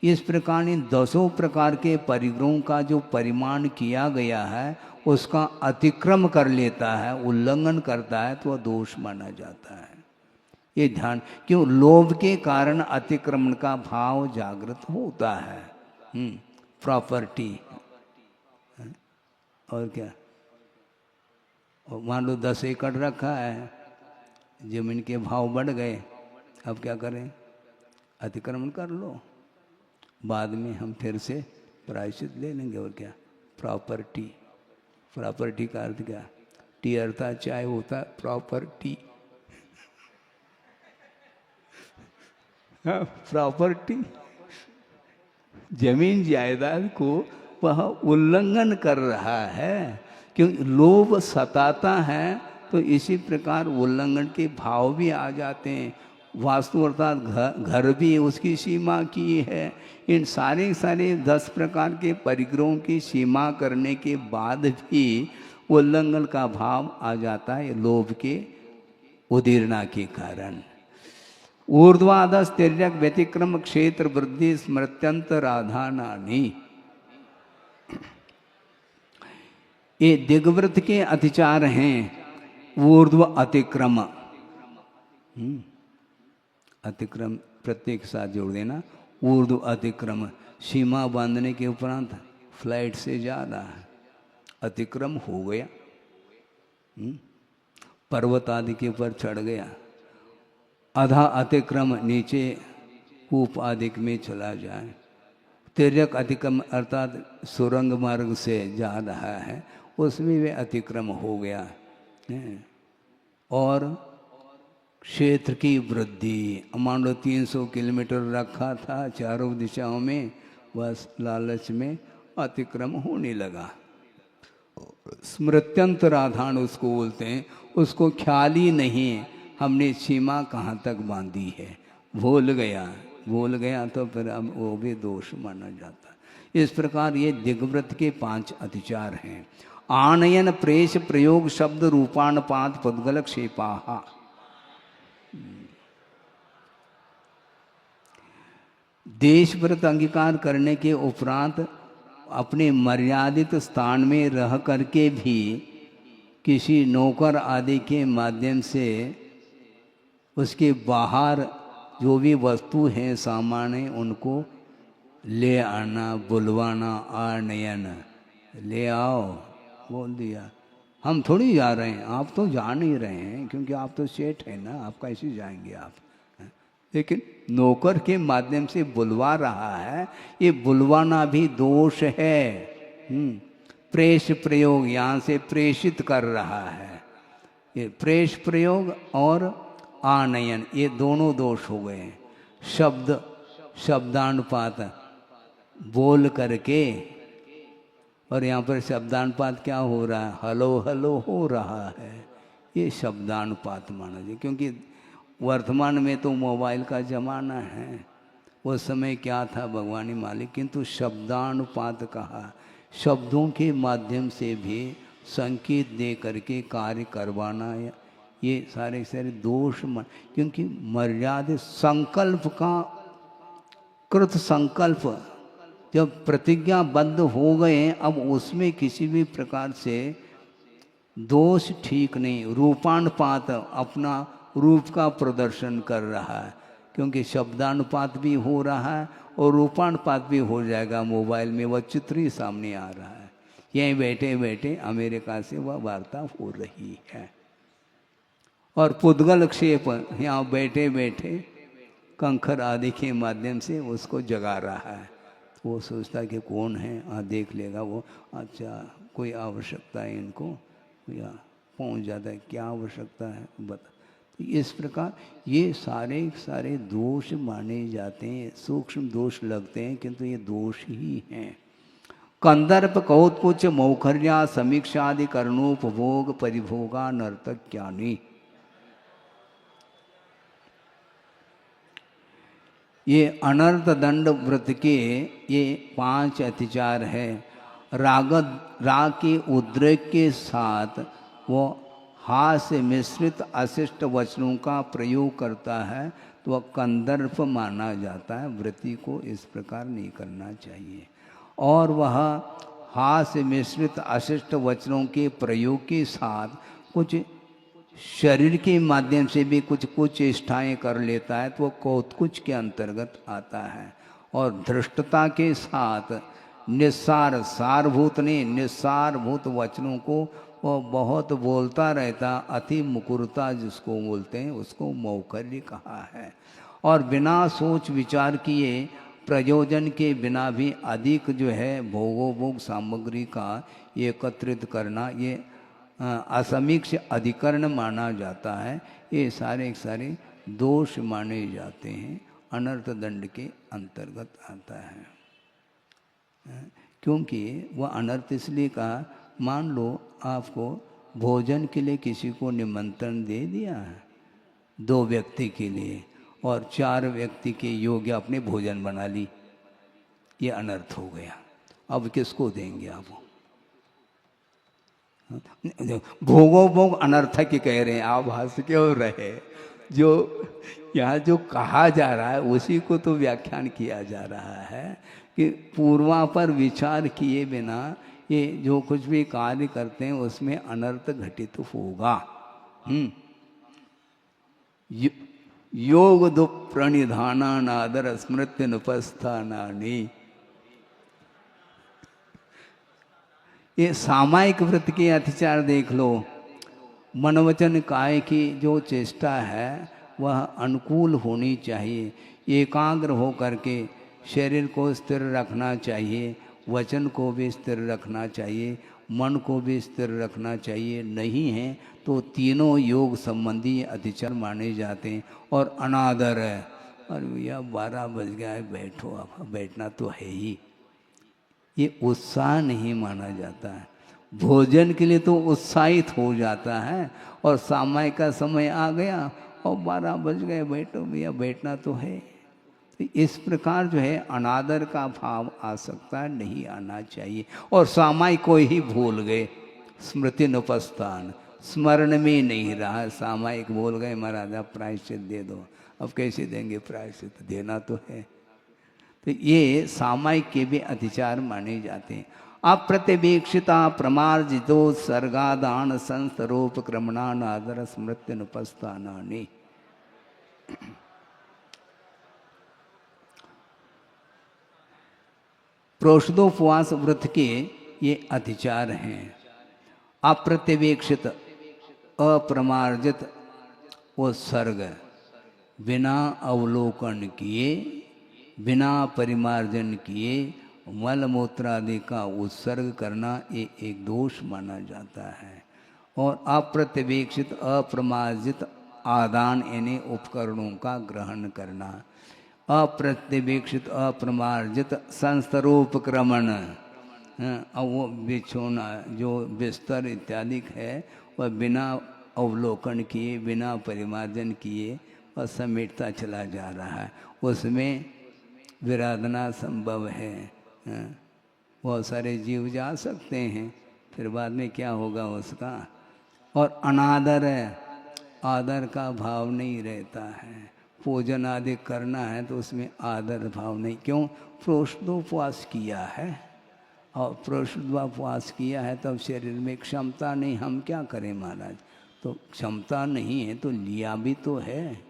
Speaker 1: इस प्रकार इन 10 प्रकार के परिग्रहों का जो परिमाण किया गया है उसका अतिक्रम कर लेता है, उल्लंघन करता है तो वह दोष माना जाता है। ये ध्यान, क्यों? लोभ के कारण अतिक्रमण का भाव जागृत होता है। प्रॉपर्टी और क्या, और मान लो 10 एकड़ रखा है, जमीन के भाव बढ़ गए, अब क्या करें? अतिक्रमण कर लो, बाद में हम फिर से प्रायश्चित ले लेंगे। और क्या? प्रॉपर्टी, प्रॉपर्टी का अर्थ क्या? टी अर्थात चाय होता है प्रॉपर्टी। हाँ, प्रॉपर्टी जमीन जायदाद को वह उल्लंघन कर रहा है, क्योंकि लोभ सताता है। तो इसी प्रकार उल्लंघन के भाव भी आ जाते हैं। वास्तु अर्थात घर भी उसकी सीमा की है। इन सारे 10 प्रकार के परिग्रहों की सीमा करने के बाद भी उल्लंघन का भाव आ जाता है लोभ के उदीर्णा के कारण। ऊर्ध्वाधस तिर्यक व्यतिक्रम क्षेत्र वृद्धि स्मृत्यंतराधानानि, ये दिग्वृत्त के अतिचार हैं। ऊर्ध्व अतिक्रम, अतिक्रम प्रत्येक साथ जोड़ देना। ऊर्ध्व अतिक्रम सीमा बांधने के उपरांत फ्लाइट से जा रहा है, अतिक्रम हो गया, पर्वत आदि के ऊपर चढ़ गया। आधा अतिक्रम नीचे कूप आदि में चला जाए। तिर्यक अतिक्रम अर्थात सुरंग मार्ग से जा रहा है, उसमें वे अतिक्रम हो गया। और क्षेत्र की वृद्धि, मान लो 300 किलोमीटर रखा था चारों दिशाओं में, बस लालच में अतिक्रम होने लगा। स्मृत्यंतराधान उसको बोलते हैं, उसको ख्याल ही नहीं हमने सीमा कहाँ तक बांधी है, भूल गया तो फिर अब वो भी दोष माना जाता है। इस प्रकार ये दिग्व्रत के 5 अतिचार हैं। आनयन प्रेष प्रयोग शब्द रूपाणपात पुद्गल क्षेपाहा। देश व्रत अंगीकार करने के उपरांत अपने मर्यादित स्थान में रह करके भी किसी नौकर आदि के माध्यम से उसके बाहर जो भी वस्तु हैं सामान है उनको ले आना, बुलवाना, आनयन, ले आओ बोल दिया। हम थोड़ी जा रहे हैं, आप तो जा नहीं रहे हैं क्योंकि आप तो सेठ हैं ना, आप कैसे जाएंगे आप। लेकिन नौकर के माध्यम से बुलवा रहा है, ये बुलवाना भी दोष है। प्रेष प्रयोग, यहाँ से प्रेषित कर रहा है। ये प्रेष प्रयोग और आनयन ये दोनों दोष हो गए। शब्दानुपात बोल करके, और यहाँ पर शब्दानुपात क्या हो रहा है, हलो हलो हो रहा है, ये शब्दानुपात माना जाए। क्योंकि वर्तमान में तो मोबाइल का ज़माना है, उस समय क्या था भगवान ही मालिक, किंतु शब्दानुपात कहा, शब्दों के माध्यम से भी संकेत दे करके कार्य करवाना, ये सारे दोष क्योंकि मर्यादा संकल्प का कृत संकल्प जब प्रतिज्ञाबद्ध हो गए, अब उसमें किसी भी प्रकार से दोष ठीक नहीं। रूपानुपात अपना रूप का प्रदर्शन कर रहा है, क्योंकि शब्दानुपात भी हो रहा है और रूपानुपात भी हो जाएगा। मोबाइल में वह चित्र ही सामने आ रहा है, यहीं बैठे बैठे अमेरिका से वह वार्ता हो रही है। और पुद्गल क्षेप यहाँ बैठे बैठे कंखर आदि के माध्यम से उसको जगा रहा है। वो सोचता है कि कौन है, देख लेगा वो, अच्छा कोई आवश्यकता है इनको, या पहुँच जाता है, क्या आवश्यकता है बता। इस प्रकार ये सारे दोष माने जाते हैं, सूक्ष्म दोष लगते हैं किंतु ये दोष ही हैं। कंदर्प कौत्कुच मौखर्या समीक्षादि कर्णोपभोग परिभोगा नर्तक्यानि, ये अनर्थ दंड व्रत के ये 5 अतिचार है। राग के उद्रेक के साथ वो हास्य मिश्रित अशिष्ट वचनों का प्रयोग करता है तो वह कंदर्प माना जाता है। व्रती को इस प्रकार नहीं करना चाहिए। और वह हास्य मिश्रित अशिष्ट वचनों के प्रयोग के साथ कुछ शरीर के माध्यम से भी कुछ चेष्टाएँ कर लेता है तो वह कौतकुच के अंतर्गत आता है। और धृष्टता के साथ निस्सार सारभूत ने निस्सारभूत वचनों को वो बहुत बोलता रहता, अति मुकुरता जिसको बोलते हैं उसको मौखर्य कहा है। और बिना सोच विचार किए प्रयोजन के बिना भी अधिक जो है भोगोपभोग सामग्री का एकत्रित करना, ये असमीक्ष अधिकरण माना जाता है। ये सारे दोष माने जाते हैं, अनर्थ दंड के अंतर्गत आता है। क्योंकि वह अनर्थ इसलिए कहा, मान लो आपको भोजन के लिए किसी को निमंत्रण दे दिया है 2 व्यक्ति के लिए, और 4 व्यक्ति के योग्य अपने भोजन बना ली, ये अनर्थ हो गया। अब किसको देंगे आप? भोगो भोग अनर्थ के कह रहे हैं, आप हंस क्यों रहे? जो यहाँ जो कहा जा रहा है उसी को तो व्याख्यान किया जा रहा है कि पूर्वा पर विचार किए बिना ये जो कुछ भी कार्य करते हैं उसमें अनर्थ घटित होगा। योग दु प्रणिधाना नादर स्मृति नुपस्थानानि। ये सामायिक व्रत के अतिचार देख लो। मनवचन काय की जो चेष्टा है वह अनुकूल होनी चाहिए, एकाग्र हो करके शरीर को स्थिर रखना चाहिए, वचन को भी स्थिर रखना चाहिए, मन को भी स्थिर रखना चाहिए। नहीं है तो तीनों योग संबंधी अतिचार माने जाते हैं और अनादर है। और भैया 12 बज गया है, बैठो, अब बैठना तो है ही, ये उत्साह नहीं माना जाता है। भोजन के लिए तो उत्साहित हो जाता है और समय का समय आ गया और 12 बज गए, बैठो भैया, बैठना तो है। तो इस प्रकार जो है अनादर का भाव आ सकता है, नहीं आना चाहिए। और समय को ही भूल गए, स्मृति नुपस्थान, स्मरण में नहीं रहा, सामायिक भूल गए, महाराज आप प्रायश्चित दे दो। अब कैसे देंगे प्रायश्चित? देना तो है। तो ये सामायिक के भी अतिचार माने जाते हैं। अप्रत्यवेक्षिता प्रमार्जितो सर्गादान संस्तरोप क्रमणान आदर स्मृति नुपस्थानानि। प्रोषदोपवास व्रत के ये अतिचार हैं। अप्रत्यवेक्षित, अप्रमार्जित वो सर्ग, बिना अवलोकन किए, बिना परिमार्जन किए मल मूत्र आदि का उत्सर्ग करना ये एक दोष माना जाता है। और अप्रत्यवेक्षित अप्रमार्जित आदान यानी उपकरणों का ग्रहण करना, अप्रत्यवेक्षित अप्रमार्जित संस्तरोपक्रमण, वो बिछोना जो बिस्तर इत्यादि है वह बिना अवलोकन किए, बिना परिमार्जन किए और समेटता चला जा रहा है, उसमें विराधना संभव है। बहुत सारे जीव जा सकते हैं, फिर बाद में क्या होगा उसका। और अनादर है, आदर का भाव नहीं रहता है। पूजन आदि करना है तो उसमें आदर भाव नहीं। क्यों? प्रोषदोपवास किया है, और प्रोषदोपवास किया है तब शरीर में क्षमता नहीं, हम क्या करें महाराज? तो क्षमता नहीं है तो लिया भी तो है,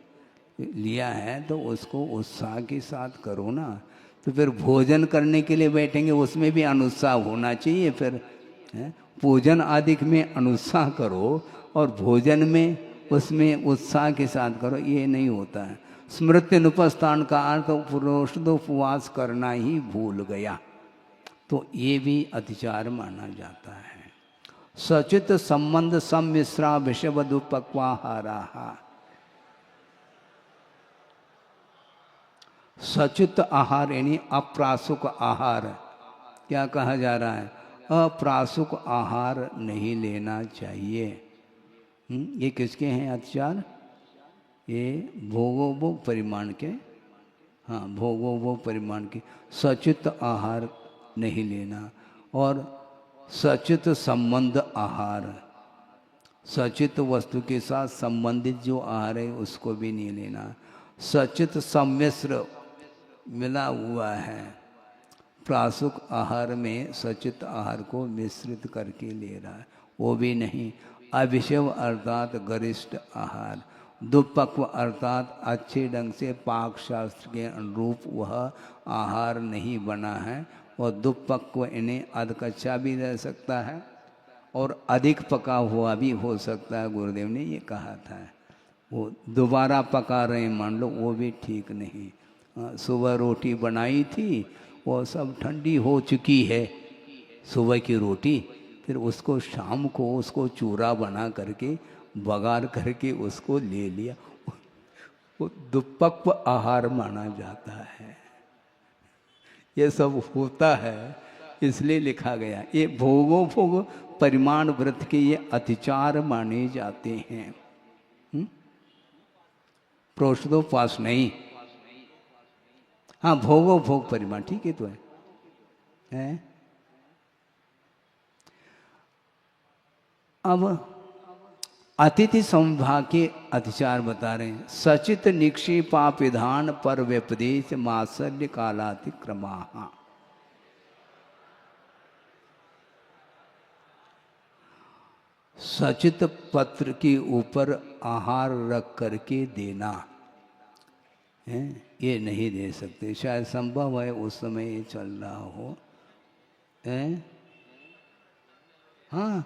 Speaker 1: लिया है तो उसको उत्साह के साथ करो ना। तो फिर भोजन करने के लिए बैठेंगे उसमें भी अनुत्साह होना चाहिए। फिर पूजन आदि में अनुत्साह करो और भोजन में उसमें उत्साह के साथ करो, ये नहीं होता है। स्मृति नुपस्थान का अर्थ प्रोषदोपवास करना ही भूल गया, तो ये भी अतिचार माना जाता है। सचित संबंध सम्मिश्रा विषवदुपक्वाहारा। सचित आहार यानी अप्रासुक आहार। क्या कहा जा रहा है? अप्रासुक आहार नहीं लेना चाहिए। ये किसके हैं अतिचार? ये भोगोपभोग परिमाण के, हाँ भोगोपभोग परिमाण के। सचित आहार नहीं लेना और सचित संबंध आहार, सचित वस्तु के साथ संबंधित जो आहार है उसको भी नहीं लेना। सचित सम्मिश्र मिला हुआ है, प्रासुक आहार में सचित आहार को मिश्रित करके ले रहा है, वो भी नहीं। अभिषव अर्थात गरिष्ठ आहार, दुपक्व अर्थात अच्छे ढंग से पाक शास्त्र के अनुरूप वह आहार नहीं बना है। और दुपक्व इन्हें अधकच्चा भी रह सकता है और अधिक पका हुआ भी हो सकता है, गुरुदेव ने ये कहा था। वो दोबारा पका रहे हैं मान लो, वो भी ठीक नहीं। सुबह रोटी बनाई थी वो सब ठंडी हो चुकी है, सुबह की रोटी, फिर उसको शाम को उसको चूरा बना करके बघार करके उसको ले लिया, वो दुपक्व आहार माना जाता है। ये सब होता है, इसलिए लिखा गया। ये भोगोपभोग परिमाण व्रत के ये अतिचार माने जाते हैं। प्रोषदोपास नहीं। हाँ, भोगो भोग परिमाण, ठीक है तो है? अब अतिथि संभाग के अतिचार बता रहे हैं। सचित निक्षेपाप विधान पर व्यपदेश मात्सर्य कालातिक्रमा। सचित पत्र के ऊपर आहार रख करके देना है, ये नहीं दे सकते। शायद संभव है उस समय ये चल रहा हो। हाँ,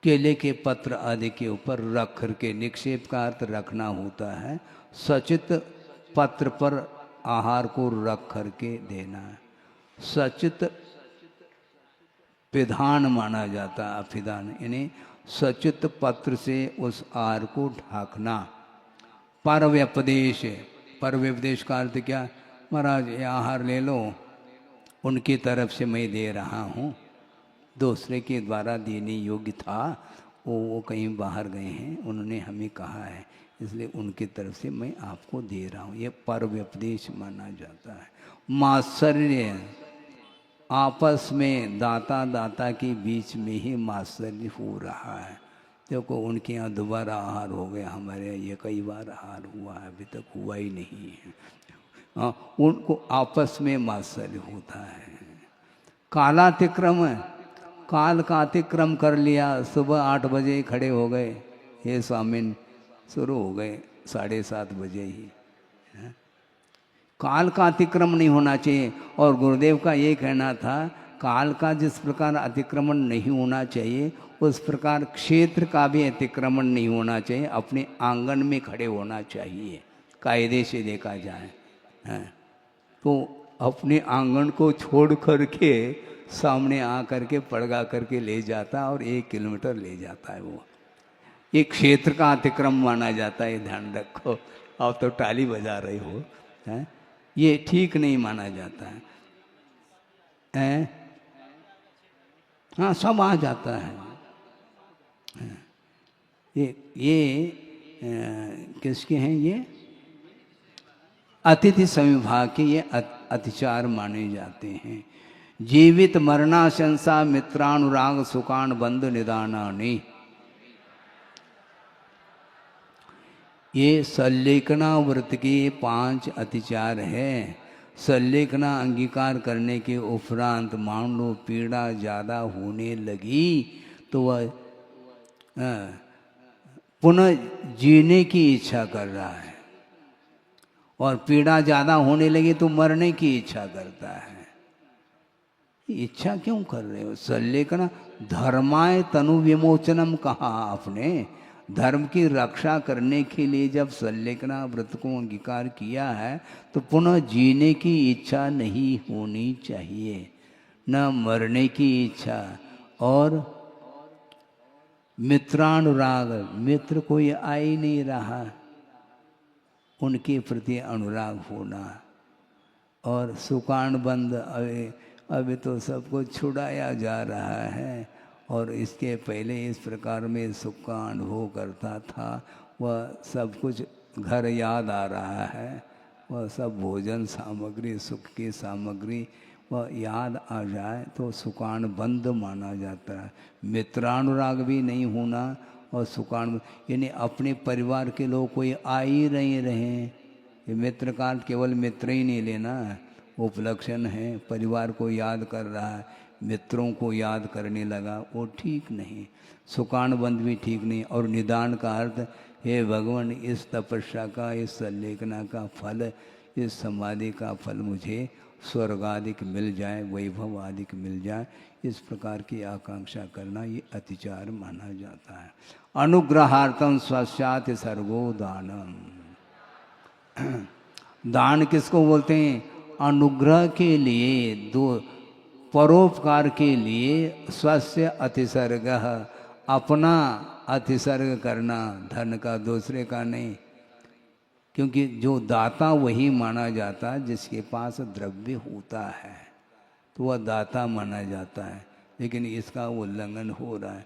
Speaker 1: केले के पत्र आदि के ऊपर रख करके, निक्षेप का अर्थ रखना होता है। सचित पत्र पर आहार को रख करके देना है। सचित विधान माना जाता है, अभिधान, यानी सचित पत्र से उस आहार को ढाकना। पर व्यपदेश, पर व्यपदेश का अर्थ क्या? महाराज ये आहार ले लो, उनकी तरफ से मैं दे रहा हूँ, दूसरे के द्वारा देने योग्य था, वो कहीं बाहर गए हैं, उन्होंने हमें कहा है, इसलिए उनकी तरफ से मैं आपको दे रहा हूँ, ये पर व्यपदेश माना जाता है। मात्सर्य, आपस में दाता दाता के बीच में ही मात्सर्य हो रहा है। देखो उनके यहाँ दोबारा आहार हो गया, हमारे यहाँ ये कई बार आहार हुआ है, अभी तक हुआ ही नहीं है। उनको आपस में मात्सर्य होता है। कालातिक्रम, काल का अतिक्रम कर लिया। सुबह 8 बजे खड़े हो गए, हे स्वामिन, शुरू हो गए 7:30 बजे ही। काल का अतिक्रमण नहीं होना चाहिए। और गुरुदेव का ये कहना था, काल का जिस प्रकार अतिक्रमण नहीं होना चाहिए, उस प्रकार क्षेत्र का भी अतिक्रमण नहीं होना चाहिए। अपने आंगन में खड़े होना चाहिए, कायदे से देखा जाए। तो अपने आंगन को छोड़ करके सामने आ करके पड़गा करके ले जाता और 1 किलोमीटर ले जाता है। वो एक क्षेत्र का अतिक्रम माना जाता है, ध्यान रखो। आप तो ताली बजा रहे हो, हैं? ये ठीक नहीं माना जाता है। हाँ, सब आ जाता है। ये किसके हैं? ये अतिथि संविभाग के ये अतिचार माने जाते हैं। जीवित मरणाशंसा मित्रानुराग सुकान बंधु निदानानि, ये सल्लेखना व्रत के 5 अतिचार है। सल्लेखना अंगीकार करने के उपरांत मान लो पीड़ा ज़्यादा होने लगी तो वह पुनः जीने की इच्छा कर रहा है, और पीड़ा ज़्यादा होने लगी तो मरने की इच्छा करता है। इच्छा क्यों कर रहे हो? सल्लेखना, धर्माय तनु विमोचनम कहा आपने। धर्म की रक्षा करने के लिए जब सल्लेखना व्रत को अंगीकार किया है तो पुनः जीने की इच्छा नहीं होनी चाहिए, न मरने की इच्छा। और मित्रानुराग, मित्र कोई आ ही नहीं रहा, उनके प्रति अनुराग होना। और सुकान बंद, अभी तो सबको छुड़ाया जा रहा है, और इसके पहले इस प्रकार में सुख का अनुभव करता था। वह सब कुछ घर याद आ रहा है, वह सब भोजन सामग्री, सुख की सामग्री वह याद आ जाए तो सुकान बंद माना जाता है। मित्रानुराग भी नहीं होना, और सुकान यानी अपने परिवार के लोग कोई आ ही नहीं रहे। ये मित्र का केवल मित्र ही नहीं लेना, उपलक्षण है। परिवार को याद कर रहा है, मित्रों को याद करने लगा, वो ठीक नहीं। सुकान बंद भी ठीक नहीं। और निदान का अर्थ, हे भगवान, इस तपस्या का, इस सल्लेखना का फल, इस समाधि का फल मुझे स्वर्ग आदि मिल जाए, वैभव आदि मिल जाए, इस प्रकार की आकांक्षा करना ये अतिचार माना जाता है। अनुग्रहार्थम स्वस्यात् सर्गो दानम। दान किसको बोलते हैं? अनुग्रह के लिए, दो परोपकार के लिए स्वस्य अतिसर्ग, अपना अतिसर्ग करना, धन का, दूसरे का नहीं। क्योंकि जो दाता वही माना जाता है जिसके पास द्रव्य होता है, तो वह दाता माना जाता है। लेकिन इसका उल्लंघन हो रहा है।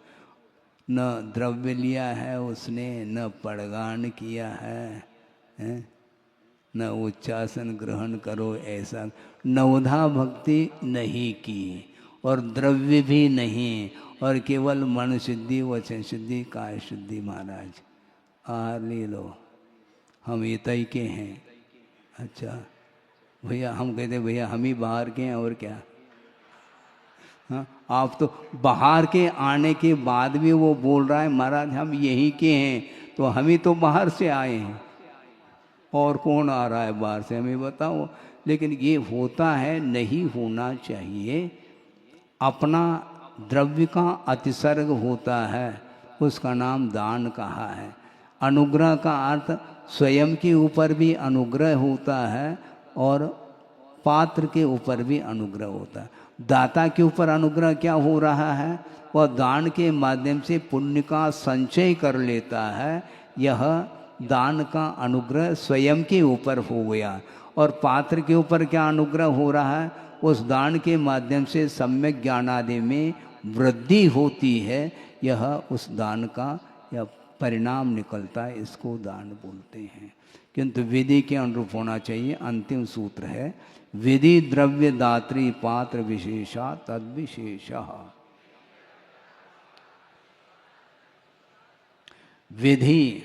Speaker 1: न द्रव्य लिया है उसने, न पड़गान किया है, है न उच्चासन ग्रहण करो ऐसा, नवधा भक्ति नहीं की और द्रव्य भी नहीं, और केवल मन शुद्धि वचन शुद्धि काय शुद्धि। महाराज आहार ले लो, हम इतई के हैं। अच्छा भैया, हम कहते भैया हम ही बाहर के हैं और क्या। हाँ, आप तो बाहर के आने के बाद भी वो बोल रहा है महाराज हम यहीं के हैं, तो हम ही तो बाहर से आए हैं, और कौन आ रहा है बाहर से हमें बताओ। लेकिन ये होता है, नहीं होना चाहिए। अपना द्रव्य का अतिसर्ग होता है, उसका नाम दान कहा है। अनुग्रह का अर्थ स्वयं के ऊपर भी अनुग्रह होता है और पात्र के ऊपर भी अनुग्रह होता है। दाता के ऊपर अनुग्रह क्या हो रहा है, वह दान के माध्यम से पुण्य का संचय कर लेता है। यह दान का अनुग्रह स्वयं के ऊपर हो गया। और पात्र के ऊपर क्या अनुग्रह हो रहा है, उस दान के माध्यम से सम्यक ज्ञान आदि में वृद्धि होती है। यह उस दान का यह परिणाम निकलता है, इसको दान बोलते हैं। किंतु विधि के अनुरूप होना चाहिए। अंतिम सूत्र है, विधि द्रव्य दात्री पात्र विशेषा तद विशेषः। विधि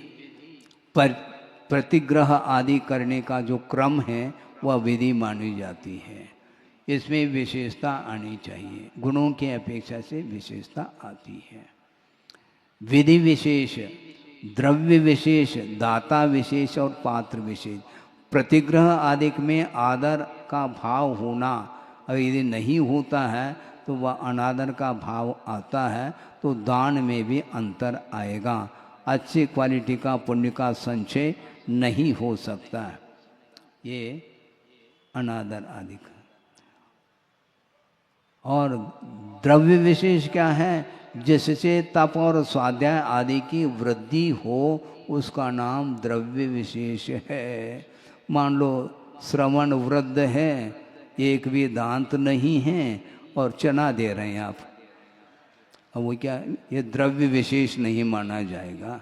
Speaker 1: प्रतिग्रह आदि करने का जो क्रम है वह विधि मानी जाती है। इसमें विशेषता आनी चाहिए, गुणों की अपेक्षा से विशेषता आती है। विधि विशेष, द्रव्य विशेष, दाता विशेष और पात्र विशेष। प्रतिग्रह आदि में आदर का भाव होना, अगर यदि नहीं होता है तो वह अनादर का भाव आता है, तो दान में भी अंतर आएगा। अच्छी क्वालिटी का पुण्य का संचय नहीं हो सकता, ये अनादर आदि का। और द्रव्य विशेष क्या है, जिससे तप और स्वाध्याय आदि की वृद्धि हो, उसका नाम द्रव्य विशेष है। मान लो श्रवण वृद्ध है, एक भी दांत नहीं है और चना दे रहे हैं आप, अब वो क्या, ये द्रव्य विशेष नहीं माना जाएगा।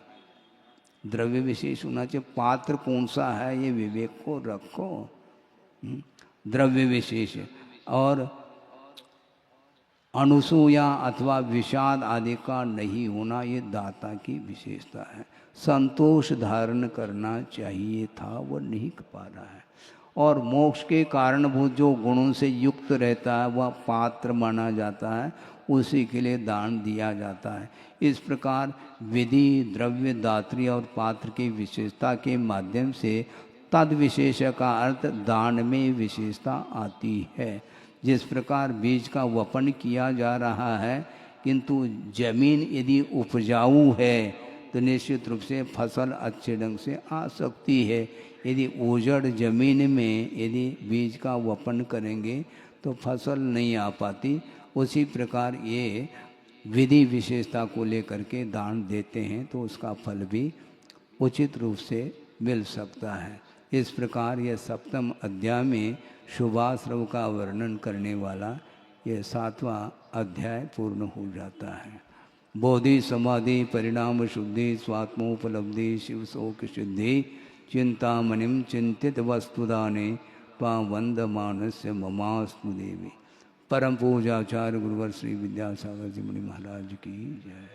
Speaker 1: द्रव्य विशेष होना चाहिए। पात्र कौन सा है ये विवेक को रखो। द्रव्य विशेष। और अनुसूया अथवा विषाद आदि का नहीं होना, ये दाता की विशेषता है। संतोष धारण करना चाहिए था, वो नहीं कर पा रहा है। और मोक्ष के कारणभूत जो गुणों से युक्त रहता है वह पात्र माना जाता है, उसी के लिए दान दिया जाता है। इस प्रकार विधि द्रव्य दात्री और पात्र की विशेषता के माध्यम से तद विशेष का अर्थ दान में विशेषता आती है। जिस प्रकार बीज का वपन किया जा रहा है, किंतु जमीन यदि उपजाऊ है तो निश्चित रूप से फसल अच्छे ढंग से आ सकती है। यदि उजड़ जमीन में यदि बीज का वपन करेंगे तो फसल नहीं आ पाती। उसी प्रकार ये विधि विशेषता को लेकर के दान देते हैं तो उसका फल भी उचित रूप से मिल सकता है। इस प्रकार यह सप्तम अध्याय में शुभाश्रव का वर्णन करने वाला यह 7वां अध्याय पूर्ण हो जाता है। बोधि समाधि परिणाम शुद्धि स्वात्मोपलब्धि शिव शोक शुद्धि चिंतामणिम चिंतित वस्तुदाने पावंद मानस्य ममास्तु देवी। परम पूजाचार्य गुरुवर श्री विद्यासागर जी मुनि महाराज की जय।